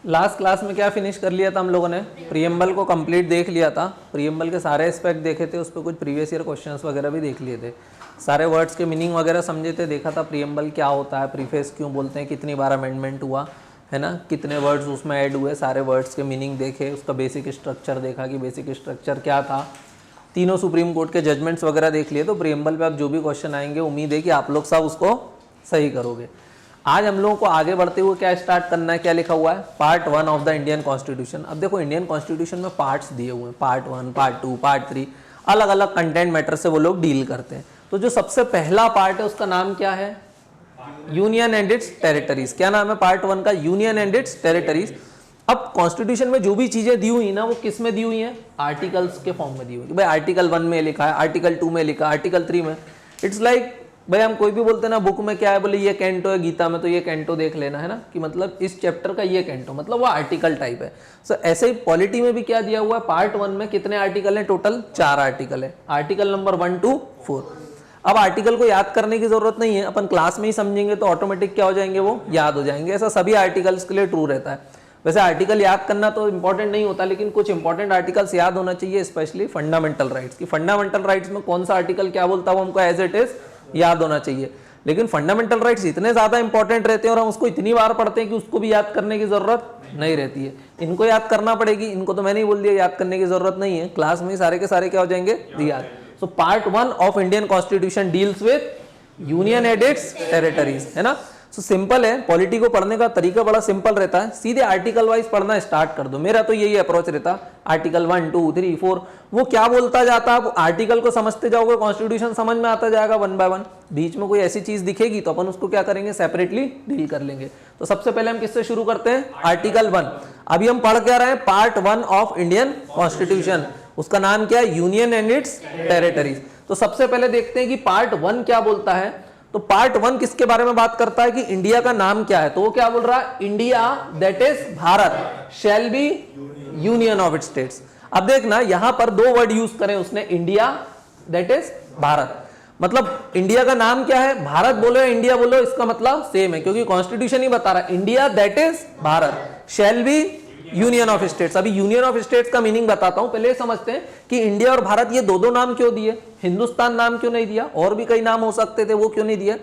Last class में क्या finish कर लिया था हम लोगों ने, प्रीएम्बल को कंप्लीट देख लिया था, प्रीएम्बल के सारे एस्पेक्ट देखे थे, उस पर कुछ प्रीवियस ईयर क्वेश्चंस वगैरह भी देख लिए थे, सारे वर्ड्स के मीनिंग वगैरह समझे थे, देखा था प्रीएम्बल क्या होता है, प्रीफेस क्यों बोलते हैं, कितनी बार अमेंडमेंट हुआ है ना, कितने वर्ड्स उसमें ऐड हुए, सारे वर्ड्स के मीनिंग देखे, उसका बेसिक स्ट्रक्चर देखा कि बेसिक स्ट्रक्चर क्या था, तीनों सुप्रीम कोर्ट के जजमेंट्स वगैरह देख लिए। तो प्रीएम्बल पे अब जो भी क्वेश्चन आएंगे उम्मीद है कि आप लोग सब उसको सही करोगे। आज हम लोगों को आगे बढ़ते हुए क्या स्टार्ट करना है, क्या लिखा हुआ है, part 1 of the Indian constitution. अब देखो इंडियन कॉन्स्टिट्यूशन में पार्ट्स दिए हुए हैं, पार्ट 1, पार्ट 2, पार्ट 3, अलग अलग कंटेंट मैटर से वो लोग डील करते हैं। तो जो सबसे पहला पार्ट है उसका नाम क्या है, यूनियन एंड इट्स टेरिटरीज। क्या नाम है पार्ट 1 का, यूनियन एंड इट्स टेरिटरीज। अब कॉन्स्टिट्यूशन में जो भी चीजें दी हुई ना वो किस में दी हुई हैं, आर्टिकल्स के फॉर्म में दी हुई है। भाई आर्टिकल 1 में लिखा है, आर्टिकल 2 में लिखा है, आर्टिकल 3 में। इट्स लाइक भाई हम कोई भी बोलते हैं ना बुक में क्या है, बोले ये कैंटो है, गीता में तो ये कैंटो देख लेना है ना, कि मतलब इस चैप्टर का ये कैंटो, मतलब वो आर्टिकल टाइप है। सो ऐसे ही पॉलिटी में भी क्या दिया हुआ है, पार्ट 1 में कितने आर्टिकल हैं, टोटल 4 आर्टिकल है, आर्टिकल नंबर 1 to 4। अब आर्टिकल को याद करने की जरूरत नहीं है, अपन क्लास में ही समझेंगे तो ऑटोमेटिक क्या हो जाएंगे, वो याद हो जाएंगे। ऐसा सभी आर्टिकल्स के लिए ट्रू रहता है। वैसे आर्टिकल याद करना तो इंपॉर्टेंट नहीं होता, लेकिन कुछ इंपॉर्टेंट आर्टिकल्स याद होना चाहिए, स्पेशली फंडामेंटल राइट्स की। फंडामेंटल राइट्स में कौन सा आर्टिकल क्या बोलता है वो हमको एज इट इज याद होना चाहिए। लेकिन फंडामेंटल राइट्स इतने ज्यादा इंपॉर्टेंट रहते हैं और हम उसको इतनी बार पढ़ते हैं कि उसको भी याद करने की जरूरत नहीं रहती है। इनको याद करना पड़ेगी, इनको तो मैंने ही बोल दिया याद करने की जरूरत नहीं है, क्लास में ही सारे के सारे क्या हो जाएंगे, याद। So part 1 of Indian constitution deals with union and it's territories, है ना। सो सिंपल है, पॉलिटी को पढ़ने का तरीका बड़ा सिंपल रहता है, सीधे आर्टिकल वाइज पढ़ना स्टार्ट कर दो। मेरा तो यही अप्रोच रहता, आर्टिकल 1, 2, 3, 4 वो क्या बोलता जाता, आप आर्टिकल को समझते जाओगे, कॉन्स्टिट्यूशन समझ में आता जाएगा 1 by 1। बीच में कोई ऐसी चीज दिखेगी तो अपन उसको क्या करेंगे, सेपरेटली डील कर लेंगे। तो सबसे पहले हम किससे शुरू करते हैं, आर्टिकल 1। अभी हम पढ़ क्या रहे हैं, पार्ट 1 ऑफ इंडियन कॉन्स्टिट्यूशन, उसका नाम क्या है, यूनियन एंड इट्स टेरिटरीज। तो सबसे पहले देखते हैं कि पार्ट 1 क्या बोलता है। तो पार्ट 1 किसके बारे में बात करता है कि इंडिया का नाम क्या है, तो वो क्या बोल रहा है, India that is Bharat shall be union of its states. अब देखना यहां पर 2 वर्ड यूज करें उसने, इंडिया दैट इज भारत, मतलब इंडिया का नाम क्या है, भारत बोलो या इंडिया बोलो इसका मतलब सेम है, क्योंकि कॉन्स्टिट्यूशन ही बता रहा है India that is Bharat shall be union of states. अभी यूनियन ऑफ स्टेट्स का मीनिंग बताता हूं, पहले समझते हैं कि इंडिया और भारत ये दो नाम क्यों दिए, हिंदुस्तान नाम क्यों नहीं दिया, और भी कई नाम हो सकते थे वो क्यों नहीं दिया।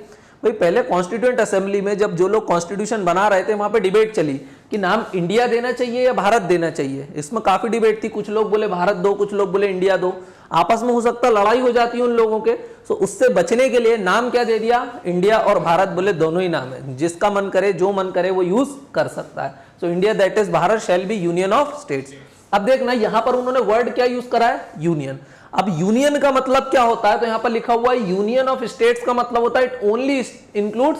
भाई पहले कॉन्स्टिट्यूएंट असेंबली में जब जो लोग कॉन्स्टिट्यूशन बना रहे थे वहां पे डिबेट चली कि नाम इंडिया देना चाहिए या भारत देना चाहिए। इसमें काफी डिबेट थी, कुछ लोग बोले भारत दो, कुछ लोग बोले इंडिया दो, आपस में हो सकता लड़ाई हो जाती है उन लोगों के। तो उससे बचने के लिए नाम क्या दे दिया, इंडिया और भारत, बोले दोनों ही नाम है, जिसका मन करे जो मन करे वो यूज कर सकता है। So India that is Bharat shall be union of states. अब देखना यहां पर उन्होंने वर्ड क्या यूज करा है, यूनियन। अब यूनियन का मतलब क्या होता है, तो यहां पर लिखा हुआ है यूनियन ऑफ स्टेट्स का मतलब होता है it only includes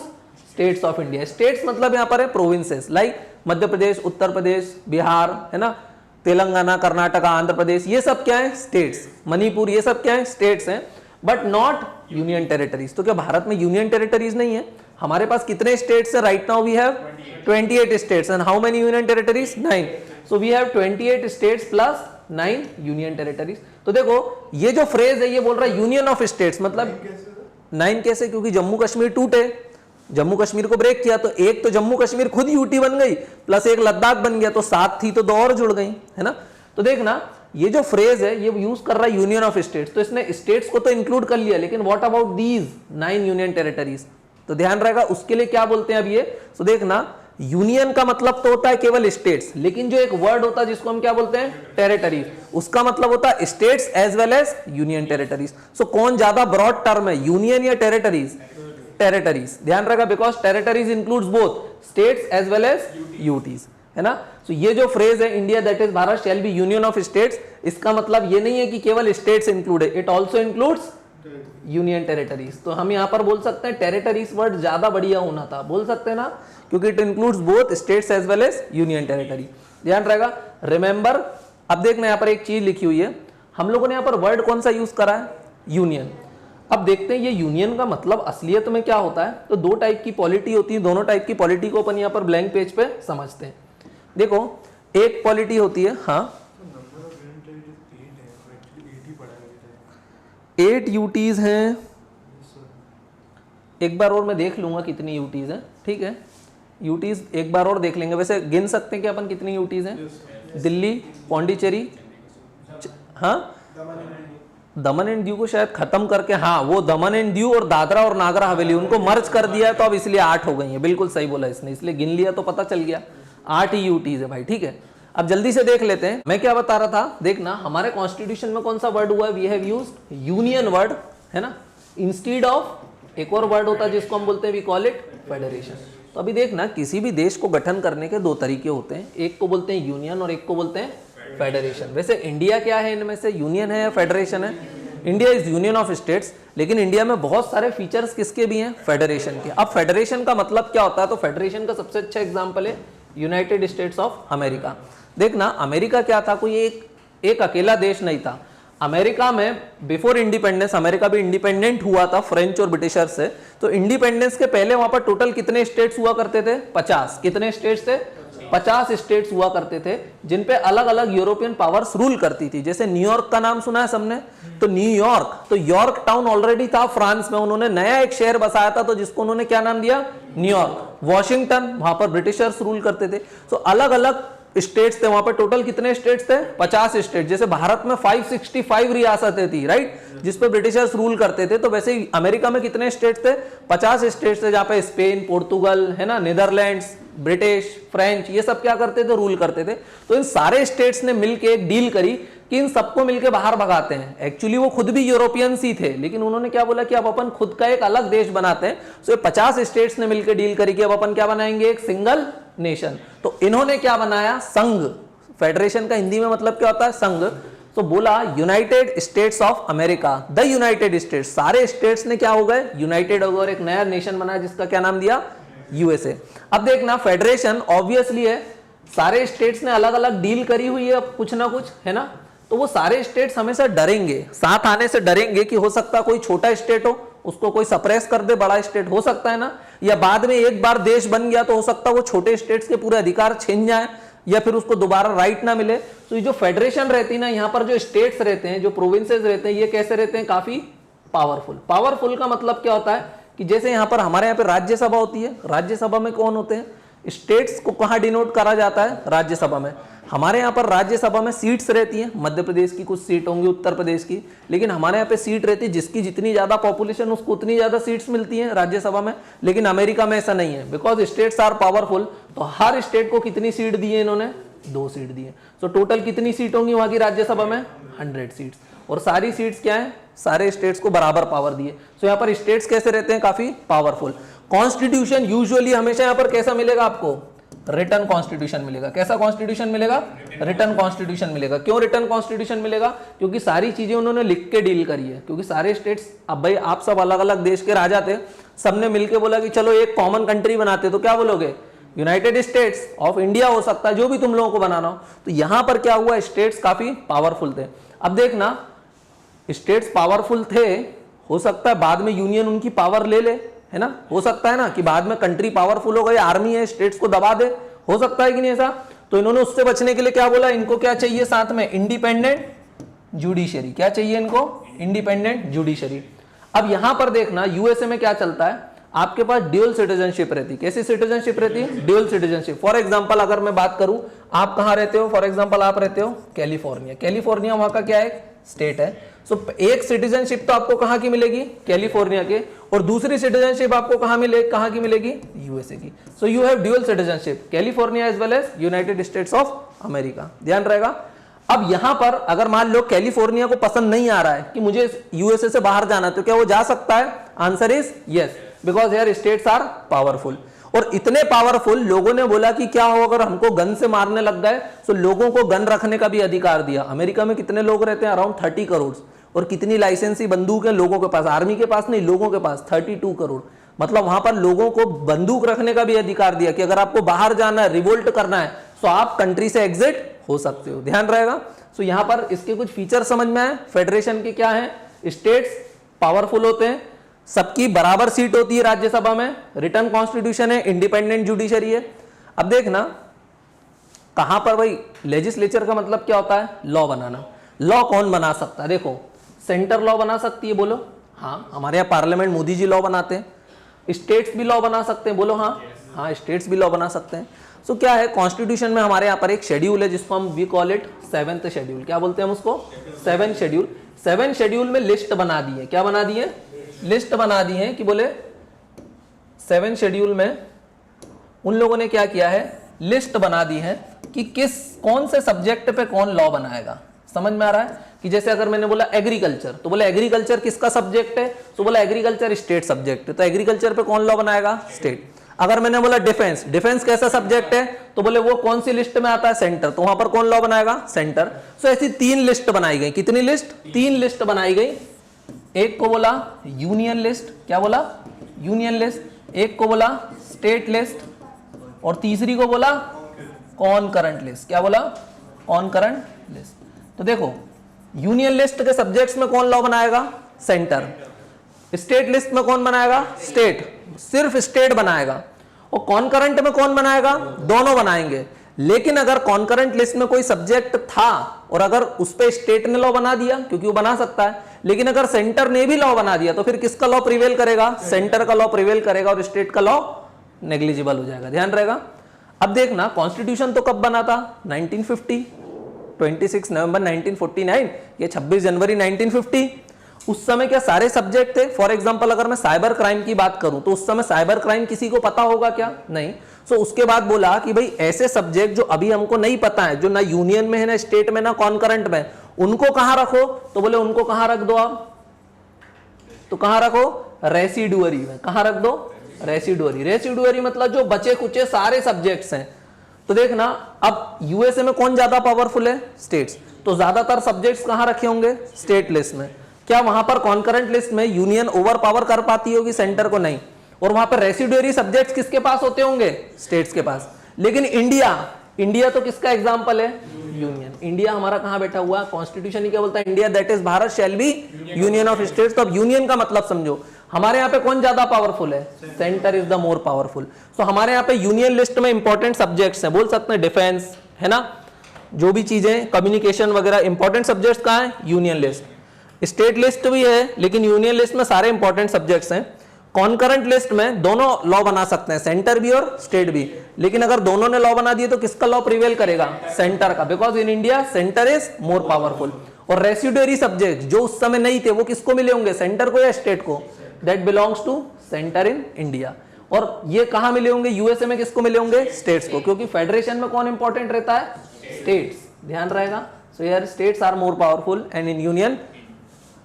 states of India. States मतलब यहां पर है प्रोविंसेस, लाइक मध्य प्रदेश, उत्तर प्रदेश, बिहार, है ना, तेलंगाना, कर्नाटका, आंध्र प्रदेश, ये सब क्या है, स्टेट्स, मणिपुर, ये सब क्या है, स्टेट्स हैं, बट नॉट यूनियन टेरिटरीज। तो क्या भारत में यूनियन टेरिटरीज नहीं है, हमारे पास कितने स्टेट्स है, right now we have 28 states and how many union territories, 9। So we have 28 states plus 9 union territories. तो देखो ये जो फ्रेज है ये बोल रहा है यूनियन ऑफ स्टेट्स, मतलब 9 कैसे, क्योंकि जम्मू कश्मीर टूटे, जम्मू कश्मीर को ब्रेक किया तो एक तो जम्मू कश्मीर खुद यूटी बन गई प्लस एक लद्दाख बन गया, तो 7 थी तो 2 और जुड़ गई, है ना। तो देखना ये जो फ्रेज है ये यूज कर रहा है यूनियन ऑफ स्टेट्स, तो इसने स्टेट्स को तो इंक्लूड कर लिया, लेकिन what about these 9 union territories, तो ध्यान रहेगा उसके लिए क्या बोलते हैं अब ये। तो देखना यूनियन का मतलब तो होता है केवल स्टेट्स, लेकिन जो एक वर्ड होता है जिसको हम क्या बोलते हैं, टेरिटरीज, उसका मतलब होता है states as well as union territories. So कौन ज्यादा ब्रॉड टर्म है, यूनियन या टेरिटरीज, टेरिटरीज, ध्यान रखा, because territories includes both states as well as UTs, है ना। सो ये जो फ्रेज है India that is Bharat shall be union of states, इसका मतलब ये नहीं है कि केवल स्टेट्स इंक्लूड है, it also includes union territories. तो हम यहां पर बोल सकते हैं टेरिटरीज वर्ड ज्यादा बढ़िया होना था, बोल सकते हैं ना, क्योंकि it includes both states as well as union territory, ध्यान रहेगा, रिमेंबर। अब देखना यहां पर एक चीज लिखी हुई है, हम लोगों ने यहां पर वर्ड कौन सा यूज करा है, यूनियन। अब देखते हैं ये यूनियन का मतलब असलियत में क्या होता है। तो 2 टाइप की पॉलिटी होती है, दोनों टाइप की पॉलिटी को अपन यहां पर ब्लैंक पेज पे समझते हैं। देखो एक पॉलिटी होती है, हाँ 8 यूटीज हैं, एक बार और मैं देख लूंगा कितनी यूटीज हैं, ठीक है, यूटीज एक बार और देख लेंगे। वैसे गिन सकते हैं कि अपन कितनी यूटीज हैं? दिल्ली, पौंडीचेरी, हाँ दमन एंड दीव को शायद खत्म करके, हाँ वो दमन एंड दीव और दादरा और नागर हवेली उनको मर्ज कर दिया है, तो अब इसलिए 8 हो गई है। बिल्कुल सही बोला इसने, इसलिए गिन लिया तो पता चल गया 8 ही यूटीज है भाई। ठीक है, अब जल्दी से देख लेते हैं। मैं क्या बता रहा था, देखना हमारे कॉन्स्टिट्यूशन में कौन सा वर्ड हुआ है, we have used union word, है ना, इंस्टीड ऑफ एक और वर्ड होता है जिसको हम बोलते हैं वी कॉल इट फेडरेशन। तो अभी देखना किसी भी देश को गठन करने के 2 तरीके होते हैं, एक को बोलते हैं यूनियन और एक को बोलते हैं फेडरेशन। वैसे इंडिया क्या है इनमें से, यूनियन है या फेडरेशन है? India is union of states, लेकिन इंडिया में बहुत सारे फीचर्स किसके भी हैं, फेडरेशन के। अब फेडरेशन का मतलब क्या होता है, तो फेडरेशन का सबसे अच्छा एग्जांपल है यूनाइटेड स्टेट्स ऑफ अमेरिका। देखना अमेरिका क्या था, कोई एक अकेला देश नहीं था। अमेरिका में बिफोर इंडिपेंडेंस, अमेरिका भी इंडिपेंडेंट हुआ था फ्रेंच और ब्रिटिशर्स से, तो इंडिपेंडेंस के पहले वहां पर टोटल कितने स्टेट्स हुआ करते थे? 50। कितने स्टेट्स थे? 50 स्टेट्स हुआ करते थे, जिन पे अलग अलग यूरोपियन पावर्स रूल करती थी। जैसे न्यूयॉर्क का नाम सुना है सबने, तो न्यूयॉर्क, तो यॉर्क टाउन ऑलरेडी था फ्रांस में, उन्होंने नया एक शहर बसाया था, तो जिसको उन्होंने क्या नाम दिया? न्यूयॉर्क। वॉशिंगटन, वहां पर ब्रिटिशर्स रूल करते थे। तो अलग अलग स्टेट्स थे वहां पर, टोटल कितने स्टेट्स थे? 50 स्टेट। जैसे भारत में 565 रियासतें थी, राइट, जिस पे ब्रिटिशर्स रूल करते थे, तो वैसे ही अमेरिका में कितने स्टेट्स थे? 50 स्टेट्स थे, जहां पे स्पेन, पोर्तुगल, है ना, नीदरलैंड्स, ब्रिटिश, फ्रेंच, ये सब क्या करते थे? रूल करते थे। तो इन सारे स्टेट्स ने मिलकर एक डील करी कि इन सबको मिलकर बाहर भगाते हैं। एक्चुअली वो खुद भी यूरोपियंस ही थे, लेकिन उन्होंने क्या बोला कि अब अपन खुद का एक अलग देश बनाते हैं। सो 50 स्टेट्स ने मिलकर डील करी कि अब अपन क्या बनाएंगे? एक सिंगल नेशन। तो इन्होंने क्या बनाया? संघ। फेडरेशन का हिंदी में मतलब क्या होता है? संघ। तो बोला United States of America, the United states, सारे स्टेट्स ने क्या हो गए? यूनाइटेड हो गए और एक नया नेशन बनाया जिसका क्या नाम दिया? यूएसए। अब देखना फेडरेशन ऑब्वियसली है, सारे स्टेट्स ने अलग अलग डील करी हुई है अब कुछ ना कुछ, है ना, तो वो सारे स्टेट्स हमेशा डरेंगे, साथ आने से डरेंगे कि हो सकता है कोई छोटा स्टेट हो उसको कोई सप्रेस कर दे, बड़ा स्टेट हो सकता है ना, या बाद में एक बार देश बन गया तो हो सकता है वो छोटे स्टेट्स के पूरे अधिकार छीन जाए या फिर उसको दोबारा राइट ना मिले। तो ये जो फेडरेशन रहती है ना, यहाँ पर जो स्टेट्स रहते हैं, जो प्रोविंसेस रहते हैं, ये कैसे रहते हैं? काफी पावरफुल। पावरफुल का मतलब क्या होता है कि जैसे यहाँ पर हमारे यहाँ पे राज्यसभा होती है, राज्यसभा में कौन होते हैं? स्टेट्स को कहाँ डिनोट करा जाता है? राज्यसभा में। हमारे यहाँ पर राज्यसभा में सीट्स रहती हैं, मध्य प्रदेश की कुछ सीट होंगी, उत्तर प्रदेश की, लेकिन हमारे यहाँ पे सीट रहती है जिसकी जितनी ज्यादा पॉपुलेशन उसको उतनी ज्यादा सीट्स मिलती हैं राज्यसभा में। लेकिन अमेरिका में ऐसा नहीं है, बिकॉज स्टेट्स आर पावरफुल। तो हर स्टेट को कितनी सीट दी है इन्होंने? 2 सीट दी है। तो टोटल कितनी सीट होंगी वहां की राज्यसभा में? 100 सीट्स। और सारी सीट्स क्या है? सारे स्टेट्स को बराबर पावर दी है। तो यहाँ पर स्टेट्स कैसे रहते हैं? काफी पावरफुल। कॉन्स्टिट्यूशन यूजुअली हमेशा यहाँ पर कैसा मिलेगा आपको? रिटर्न कॉन्स्टिट्यूशन मिलेगा। कैसा कॉन्स्टिट्यूशन मिलेगा? रिटर्न कॉन्स्टिट्यूशन मिलेगा। क्यों रिटर्न कॉन्स्टिट्यूशन मिलेगा? क्योंकि सारी चीजें उन्होंने लिख के डील करी है। क्योंकि सारे स्टेट्स, अब भाई आप सब अलग अलग देश के राजा थे, सबने मिलकर बोला कि चलो एक कॉमन कंट्री बनाते, तो क्या बोलोगे? यूनाइटेड स्टेट्स ऑफ इंडिया हो सकता है, जो भी तुम लोगों को बनाना हो। तो यहां पर क्या हुआ? स्टेट्स काफी पावरफुल थे। अब देखना स्टेट्स पावरफुल थे, हो सकता है बाद में यूनियन उनकी पावर ले ले, है ना, हो सकता है ना कि बाद में कंट्री पावरफुल हो गई, आर्मी है, स्टेट्स को दबा दे, हो सकता है कि नहीं ऐसा? तो इन्होंने उससे बचने के लिए क्या बोला? इनको क्या चाहिए साथ में? Independent judiciary. क्या चाहिए इनको? Independent judiciary. अब यहां पर देखना यूएसए में क्या चलता है, आपके पास ड्यूअल सिटीजनशिप रहती है। कैसी सिटीजनशिप रहती है? Dual citizenship. फॉर एग्जांपल अगर मैं बात करूं, आप कहां रहते हो? फॉर एग्जांपल आप रहते हो कैलिफोर्निया। कैलिफोर्निया वहां का क्या है? स्टेट है। सो एक सिटीजनशिप तो आपको कहां की मिलेगी? कैलिफोर्निया के, और दूसरी सिटीजनशिप आपको कहां की मिलेगी? यूएसए की। So you have dual citizenship, California as well as United States of America. ध्यान रहेगा। अब यहां पर अगर मान लो कैलिफोर्निया को पसंद नहीं आ रहा है कि मुझे यूएसए से बाहर जाना, तो क्या वो जा सकता है? Answer is yes, because here states are powerful. और इतने पावरफुल लोगों ने बोला कि क्या हो अगर हमको गन से मारने लग गए, तो लोगों को गन रखने का भी अधिकार दिया। अमेरिका में कितने लोग रहते हैं? अराउंड 30 करोड़। और कितनी लाइसेंसी बंदूक है लोगों के पास? आर्मी के पास नहीं, लोगों के पास 32 करोड़। मतलब वहां पर लोगों को बंदूक रखने का भी अधिकार दिया कि अगर आपको बाहर जाना है, रिवोल्ट करना है, तो आप कंट्री से एग्जिट हो सकते हो। ध्यान रहेगा। सो यहां पर इसके कुछ फीचर समझ में आए। फेडरेशन के क्या है? स्टेट्स पावरफुल होते हैं, सबकी बराबर सीट होती है राज्यसभा में, रिटर्न कॉन्स्टिट्यूशन है, इंडिपेंडेंट जुडिशरी है। अब देखना कहां पर भाई लेजिस्लेचर का मतलब क्या होता है? लॉ बनाना। लॉ कौन बना सकता है? देखो, सेंटर लॉ बना सकती है, बोलो हाँ। हमारे यहाँ पार्लियामेंट मोदी जी लॉ बनाते हैं। स्टेट्स भी लॉ बना सकते हैं, बोलो हाँ। हाँ स्टेट्स भी लॉ बना सकते हैं। सो क्या है, कॉन्स्टिट्यूशन में हमारे यहाँ पर एक शेड्यूल है जिसको हम we call it 7th schedule. क्या बोलते हैं हम उसको? 7th schedule. 7th शेड्यूल में लिस्ट बना दी है। क्या बना दी है? लिस्ट बना दी है कि बोले 7th शेड्यूल में उन लोगों ने क्या किया है, लिस्ट बना दी है कि कौन से सब्जेक्ट पे कौन लॉ बनाएगा। समझ में आ रहा है कि जैसे अगर मैंने बोला एग्रीकल्चर, तो बोला एग्रीकल्चर किसका सब्जेक्ट है, तो बोला एग्रीकल्चर स्टेट सब्जेक्ट है, तो एग्रीकल्चर पे कौन लॉ बनाएगा? स्टेट। अगर मैंने बोला डिफेंस, डिफेंस कैसा सब्जेक्ट है, तो बोले वो कौन सी लिस्ट में आता है? सेंटर, तो वहां पर कौन लॉ बनाएगा? सेंटर। सो ऐसी 3 लिस्ट बनाई गई। कितनी लिस्ट? 3 लिस्ट बनाई गई। एक को बोला यूनियन लिस्ट। क्या बोला? Union list. एक को बोला स्टेट लिस्ट और तीसरी को बोला कॉनकरेंट लिस्ट। क्या बोला? कॉनकरेंट लिस्ट। तो देखो यूनियन लिस्ट के सब्जेक्ट्स में कौन लॉ बनाएगा? सेंटर। स्टेट लिस्ट में कौन बनाएगा? स्टेट, सिर्फ स्टेट बनाएगा। और कॉनकरेंट में कौन बनाएगा? दोनों बनाएंगे। लेकिन अगर कॉनकरेंट लिस्ट में कोई सब्जेक्ट था और अगर उस पे स्टेट ने लॉ बना दिया, क्योंकि वो बना सकता है, लेकिन अगर सेंटर ने भी लॉ बना दिया तो फिर किसका लॉ प्रिवेल करेगा? सेंटर का लॉ प्रिवेल करेगा और स्टेट का लॉ नेग्लिजिबल हो जाएगा। ध्यान रहेगा। अब देखना कॉन्स्टिट्यूशन तो कब बना था? 1950, 26 नवंबर 1949, ये 26 जनवरी 1950। उस समय क्या सारे सब्जेक्ट थे? फॉर एग्जांपल अगर मैं साइबर क्राइम की बात करूं तो उस समय साइबर क्राइम किसी को पता होगा क्या? नहीं। सो उसके बाद बोला कि भाई ऐसे सब्जेक्ट जो अभी हमको नहीं पता है, जो ना यूनियन में है, ना स्टेट में, ना कॉनकरेंट में, उनको कहां रखो? तो बोले उनको कहां रख दो आप? तो कहां रखो? रेसिडुअरी में। कहां रख दो? रेसिडुअरी। रेसिडुअरी मतलब जो बचे कुचे सारे सब्जेक्ट्स हैं। तो देखना अब यूएसए में कौन ज्यादा पावरफुल है? स्टेट्स। तो ज्यादातर सब्जेक्ट्स कहां रखे होंगे? स्टेट लिस्ट में। क्या वहां पर कॉन्करेंट लिस्ट में यूनियन ओवर पावर कर पाती होगी सेंटर को? नहीं। और वहां पर रेसिडुअरी सब्जेक्ट्स किसके पास होते होंगे? स्टेट्स के पास। लेकिन इंडिया तो किसका एग्जांपल है? यूनियन। इंडिया हमारा कहां बैठा हुआ? कॉन्स्टिट्यूशन ही क्या बोलता है? India that is Bharat shall be union of states. तो अब यूनियन का मतलब समझो, हमारे यहाँ पे कौन ज्यादा पावरफुल है? Centre is the more powerful. So हमारे यहाँ पे यूनियन लिस्ट में इंपॉर्टेंट सब्जेक्ट्स हैं, बोल सकते हैं डिफेंस, है ना, जो भी चीजें कम्युनिकेशन वगैरह, इंपॉर्टेंट सब्जेक्ट्स कहाँ है? Union list. स्टेट लिस्ट भी है लेकिन यूनियन लिस्ट में सारे इंपॉर्टेंट सब्जेक्ट्स हैं। कॉन्करेंट लिस्ट में दोनों लॉ बना सकते हैं, सेंटर भी और स्टेट भी। लेकिन अगर दोनों ने लॉ बना दिए तो किसका लॉ प्रिवेल करेगा? सेंटर का, because in India centre is more powerful. और रेसिडुअरी सब्जेक्ट जो उस समय नहीं थे वो किसको मिले होंगे? सेंटर को या स्टेट को? That belongs to centre in India. और ये कहां मिले होंगे? यूएसए में किसको मिले होंगे? स्टेट्स को, क्योंकि फेडरेशन में कौन इंपॉर्टेंट रहता है? स्टेट्स। ध्यान रहेगा। सो यार states are more powerful and in union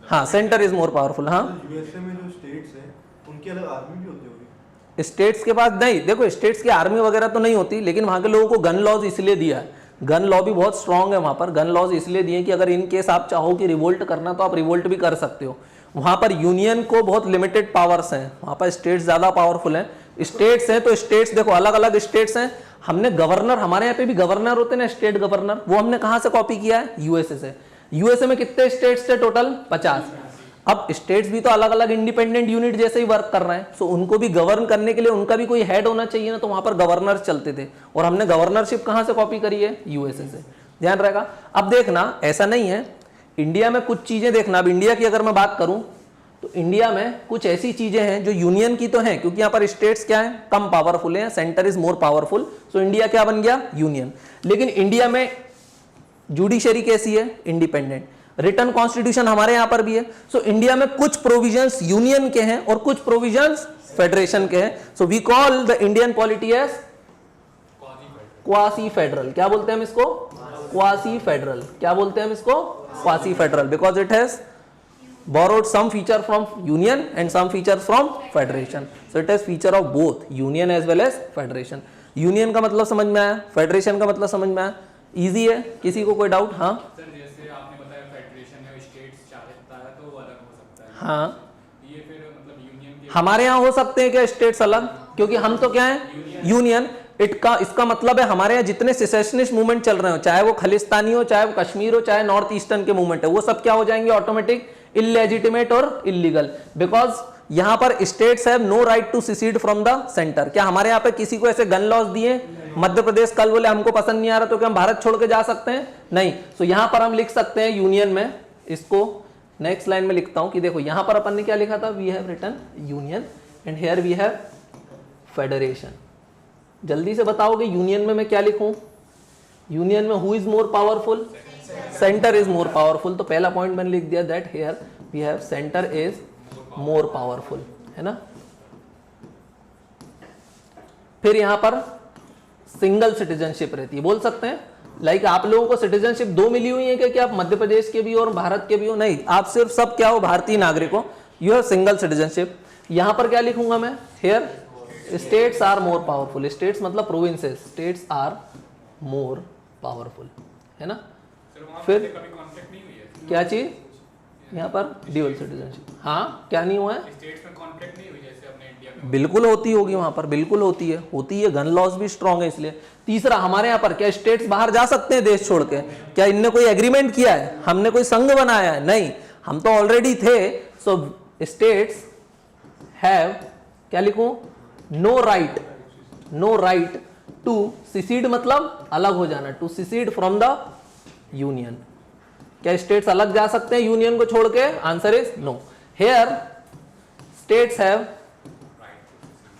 हाँ सेंटर इज मोर पावरफुल। हाँ यूएसए में जो स्टेट्स हैं उनकी अलग आर्मी भी होती होगी? स्टेट्स के पास नहीं, देखो स्टेट्स की आर्मी वगैरह तो नहीं होती, लेकिन वहां के लोगों को गन लॉज इसलिए दिया है, गन लॉ भी बहुत स्ट्रांग है वहां पर। गन लॉज इसलिए दिए कि अगर इन केस आप चाहो कि रिवोल्ट करना तो आप रिवोल्ट भी कर सकते हो। वहां पर यूनियन को बहुत लिमिटेड पावर्स हैं, वहां पर स्टेट्स ज्यादा पावरफुल हैं। स्टेट्स हैं तो स्टेट्स देखो अलग अलग स्टेट्स हैं। हमने गवर्नर, हमारे यहाँ पे भी गवर्नर होते हैं ना, स्टेट गवर्नर, वो हमने कहां से कॉपी किया है? यूएसए से। यूएसए में कितने स्टेट्स थे टोटल? 50। अब स्टेट्स भी तो अलग अलग इंडिपेंडेंट यूनिट जैसे ही वर्क कर रहे हैं, सो उनको भी गवर्न करने के लिए उनका भी कोई हेड होना चाहिए ना, तो वहां पर गवर्नर चलते थे। और हमने गवर्नरशिप कहां से कॉपी करी है? यूएसए से। ध्यान रहेगा। अब देखना ऐसा नहीं है, इंडिया में कुछ चीजें देखना। अब इंडिया की अगर मैं बात करूं तो इंडिया में कुछ ऐसी चीजें हैं जो यूनियन की तो हैं, क्योंकि यहाँ पर स्टेट्स क्या है? कम पावरफुल है, centre is more powerful. So India क्या बन गया? यूनियन। लेकिन इंडिया में जुडिशरी कैसी है? इंडिपेंडेंट। रिटर्न कॉन्स्टिट्यूशन हमारे यहां पर भी है। सो इंडिया में कुछ प्रोविजंस यूनियन के हैं और कुछ प्रोविजंस फेडरेशन के हैं। So we call the Indian polity as quasi federal. क्या बोलते हैं हम इसको? Quasi federal. क्या बोलते हैं हम इसको? Quasi federal, because it has borrowed some feature from union and some features from federation. So it has feature of both union as well as federation. union का मतलब समझ में आया, फेडरेशन का मतलब समझ में आया? इजी है, किसी को कोई डाउट? हाँ सर, जैसे आपने बताया फेडरेशन में स्टेट्स चाहता है तो वो अलग हो सकता है। हाँ, ये फिर मतलब यूनियन के हमारे यहाँ हो सकते हैं क्या स्टेट्स अलग? क्योंकि हम तो क्या है? यूनियन। इसका मतलब है हमारे यहाँ जितने सेसेशनिस्ट मूवमेंट चल रहे हो, चाहे वो खालिस्तानी हो, चाहे वो कश्मीर हो, चाहे नॉर्थ ईस्टर्न के मूवमेंट है, वो सब क्या हो जाएंगे? ऑटोमेटिक इलेजिटिमेट और इलीगल, बिकॉज यहां पर states have no right to secede from the centre. क्या हमारे यहाँ पे किसी को ऐसे गन लॉज दिए? मध्य प्रदेश कल बोले हमको पसंद नहीं आ रहा तो क्या हम भारत छोड़ के जा सकते हैं? नहीं। सो यहां पर हम लिख सकते हैं यूनियन में, इसको नेक्स्ट लाइन में लिखता हूं कि देखो यहां पर अपन ने क्या लिखा था? We have written union and here we have federation. जल्दी से बताओगे यूनियन में मैं क्या लिखूं? यूनियन में who is more powerful? Centre is more powerful. तो पहला पॉइंट मैंने लिख दिया that here we have centre is more powerful, है ना। फिर यहां पर सिंगल सिटीजनशिप रहती है, बोल सकते हैं लाइक आप लोगों को सिटीजनशिप 2 मिली हुई है कि आप मध्य प्रदेश के भी हो और भारत के भी हो? नहीं, आप सिर्फ सब क्या हो? भारतीय नागरिक हो। You have single citizenship. यहां पर क्या लिखूंगा मैं? Here states are more powerful. States मतलब provinces, states are more powerful, है ना। फिर कभी कॉन्फ्लिक्ट नहीं हुई है क्या चीज यहाँ पर? Dual citizenship. हाँ, क्या नहीं हुआ है? स्टेट्स में कॉन्फ्लिक्ट नहीं हुई जैसे अपने इंडिया में? बिल्कुल होती होगी वहां पर, बिल्कुल होती है। गन लॉज भी स्ट्रांग है इसलिए। तीसरा, हमारे यहाँ पर क्या स्टेट्स बाहर जा सकते हैं देश छोड़ के? क्या इनने कोई एग्रीमेंट किया है? हमने कोई संघ बनाया है? नहीं, हम तो ऑलरेडी थे। सो स्टेट्स हैव, क्या लिखूं? नो राइट टू सिसीड, मतलब अलग हो जाना, to secede from the union. क्या स्टेट्स अलग जा सकते हैं यूनियन को छोड़ के? Answer is no. Here states have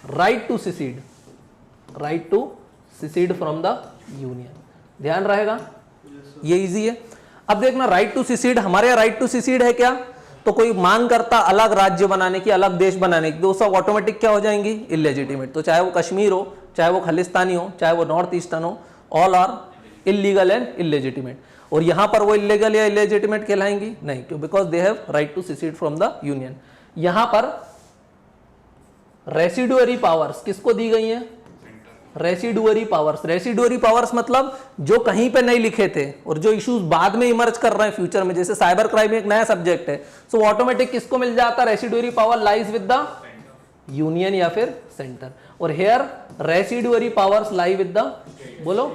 right to secede from the union. ध्यान रहेगा, ये इजी है। अब देखना, राइट टू सिसीड, हमारे यहाँ राइट टू सिसीड है क्या? तो कोई मांग करता अलग राज्य बनाने की, अलग देश बनाने की, तो सब ऑटोमेटिक क्या हो जाएंगी? इलेजिटिमेट। तो चाहे वो कश्मीर हो, चाहे वो खालिस्तानी हो, चाहे वो नॉर्थ ईस्टर्न हो, all are illegal and illegitimate. और यहां पर वो इलीगल या इलेजिटिमेट कहलाएंगी? नहीं, क्यों? Because they have right to secede from the union. यहां पर रेसिडुअरी पावर्स किसको दी गई हैं? रेसिडुअरी पावर्स मतलब जो कहीं पे नहीं लिखे थे और जो इश्यूज बाद में इमर्ज कर रहे हैं फ्यूचर में, जैसे साइबर क्राइम एक नया सब्जेक्ट है, सो ऑटोमेटिक किसको मिल जाता है? Residuary power lies with the union या फिर सेंटर। और here residuary powers lie with the, बोलो,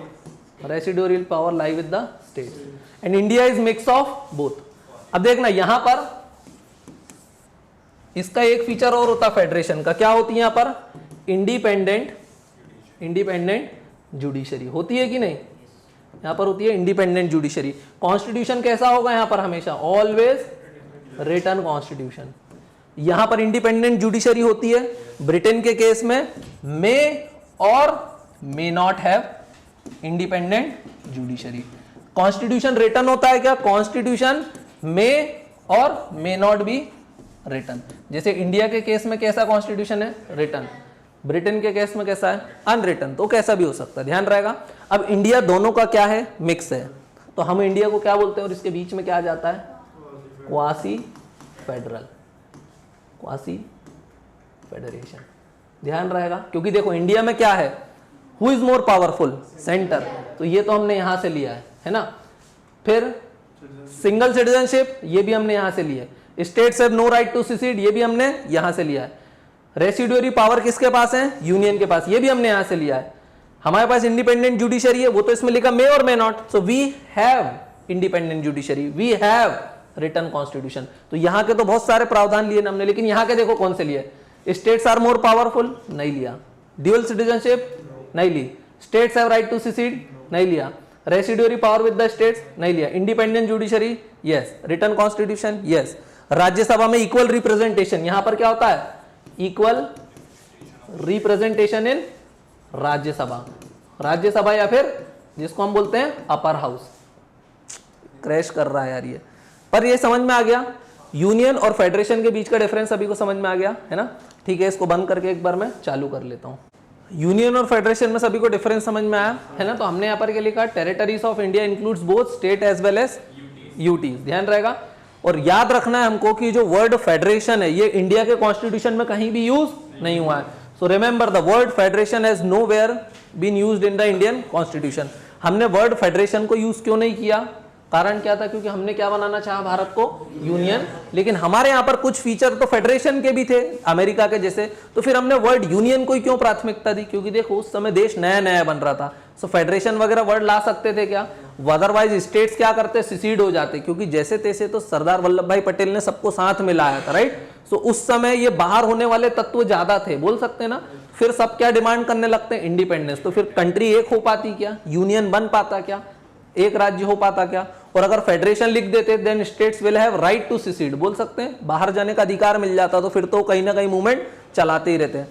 residuary power lie with the state and India is mix of both. अब देखना यहां पर इसका एक फीचर और होता फेडरेशन का। क्या होती है यहां पर? इंडिपेंडेंट जुडिशरी होती है कि नहीं? यहां पर होती है इंडिपेंडेंट जुडिशरी। कॉन्स्टिट्यूशन कैसा होगा यहां पर? हमेशा ऑलवेज रिटन कॉन्स्टिट्यूशन। यहां पर इंडिपेंडेंट जुडिशरी होती है। ब्रिटेन के केस में may or may not have independent judiciary. Constitution written होता है क्या? Constitution may or may not be written. जैसे इंडिया के केस में कैसा कॉन्स्टिट्यूशन है? रिटन। ब्रिटेन के केस में कैसा है? अनरिटन। तो कैसा भी हो सकता है, ध्यान रहेगा। अब इंडिया दोनों का क्या है? मिक्स है। तो हम इंडिया को क्या बोलते हैं और इसके बीच में क्या आ जाता है? Quasi federation. ध्यान रहेगा, क्योंकि देखो इंडिया में क्या है? Who is more powerful? Centre. तो ये तो हमने यहां से लिया है ना। फिर सिंगल सिटीजनशिप, ये भी हमने यहां से लिया है। States have no right to secede, ये भी हमने यहां से लिया है। रेसिडुअरी पावर किसके पास है? यूनियन के पास, ये भी हमने यहां से लिया है। हमारे पास इंडिपेंडेंट जुडिशरी है, वो तो इसमें लिखा may or may not. So we have independent judiciary, we have written constitution. तो यहां के तो बहुत सारे प्रावधान लिए हमने, लेकिन यहां के देखो कौन से लिए? स्टेट्स आर मोर पावरफुल, नहीं लिया। ड्यूअल सिटीजनशिप, नहीं ली। States have right to secede, नहीं लिया। Residuary power with the states, नहीं लिया। Independent judiciary, yes. Written constitution, yes. Rajya Sabha में इक्वल रिप्रेजेंटेशन, यहां पर क्या होता है? इक्वल रिप्रेजेंटेशन इन राज्यसभा या फिर जिसको हम बोलते हैं अपर हाउस। क्रैश कर रहा है यार ये, पर ये समझ में आ गया। यूनियन और फेडरेशन के बीच का डिफरेंस सभी को समझ में आ गया है ना। ठीक है, इसको बंद करके एक बार मैं चालू कर लेता हूं। यूनियन और फेडरेशन में सभी को डिफरेंस समझ में आया है ना। तो हमने यहाँ पर क्या लिखा? Territories of India includes both state as well as UTs. ध्यान रहेगा। और याद रखना है हमको कि जो वर्ड फेडरेशन है ये इंडिया के कॉन्स्टिट्यूशन में कहीं भी यूज नहीं हुआ है। So remember the word federation has nowhere been used in the Indian constitution. हमने वर्ड फेडरेशन को यूज क्यों नहीं किया? कारण क्या था? क्योंकि हमने क्या बनाना चाहा? भारत को यूनियन। लेकिन हमारे यहाँ पर कुछ फीचर तो फेडरेशन के भी थे, अमेरिका के जैसे। तो फिर हमने वर्ड यूनियन को ही क्यों प्राथमिकता दी? क्योंकि देखो उस समय देश नया नया बन रहा था। सो फेडरेशन वगैरह वर्ड ला सकते थे क्या? अदरवाइज स्टेट्स क्या करते? सिसीड हो जाते, क्योंकि जैसे तैसे तो सरदार वल्लभ भाई पटेल ने सबको साथ में लाया था, राइट। सो उस समय ये बाहर होने वाले तत्व ज्यादा थे, बोल सकते हैं ना। फिर सब क्या डिमांड करने लगते हैं? इंडिपेंडेंस। तो फिर कंट्री एक हो पाती क्या? यूनियन बन पाता क्या? एक राज्य हो पाता क्या? और अगर फेडरेशन लिख देते then states will have right to secede, बोल सकते हैं, बाहर जाने का अधिकार मिल जाता। तो फिर तो कहीं ना कहीं मूवमेंट चलाते ही रहते हैं।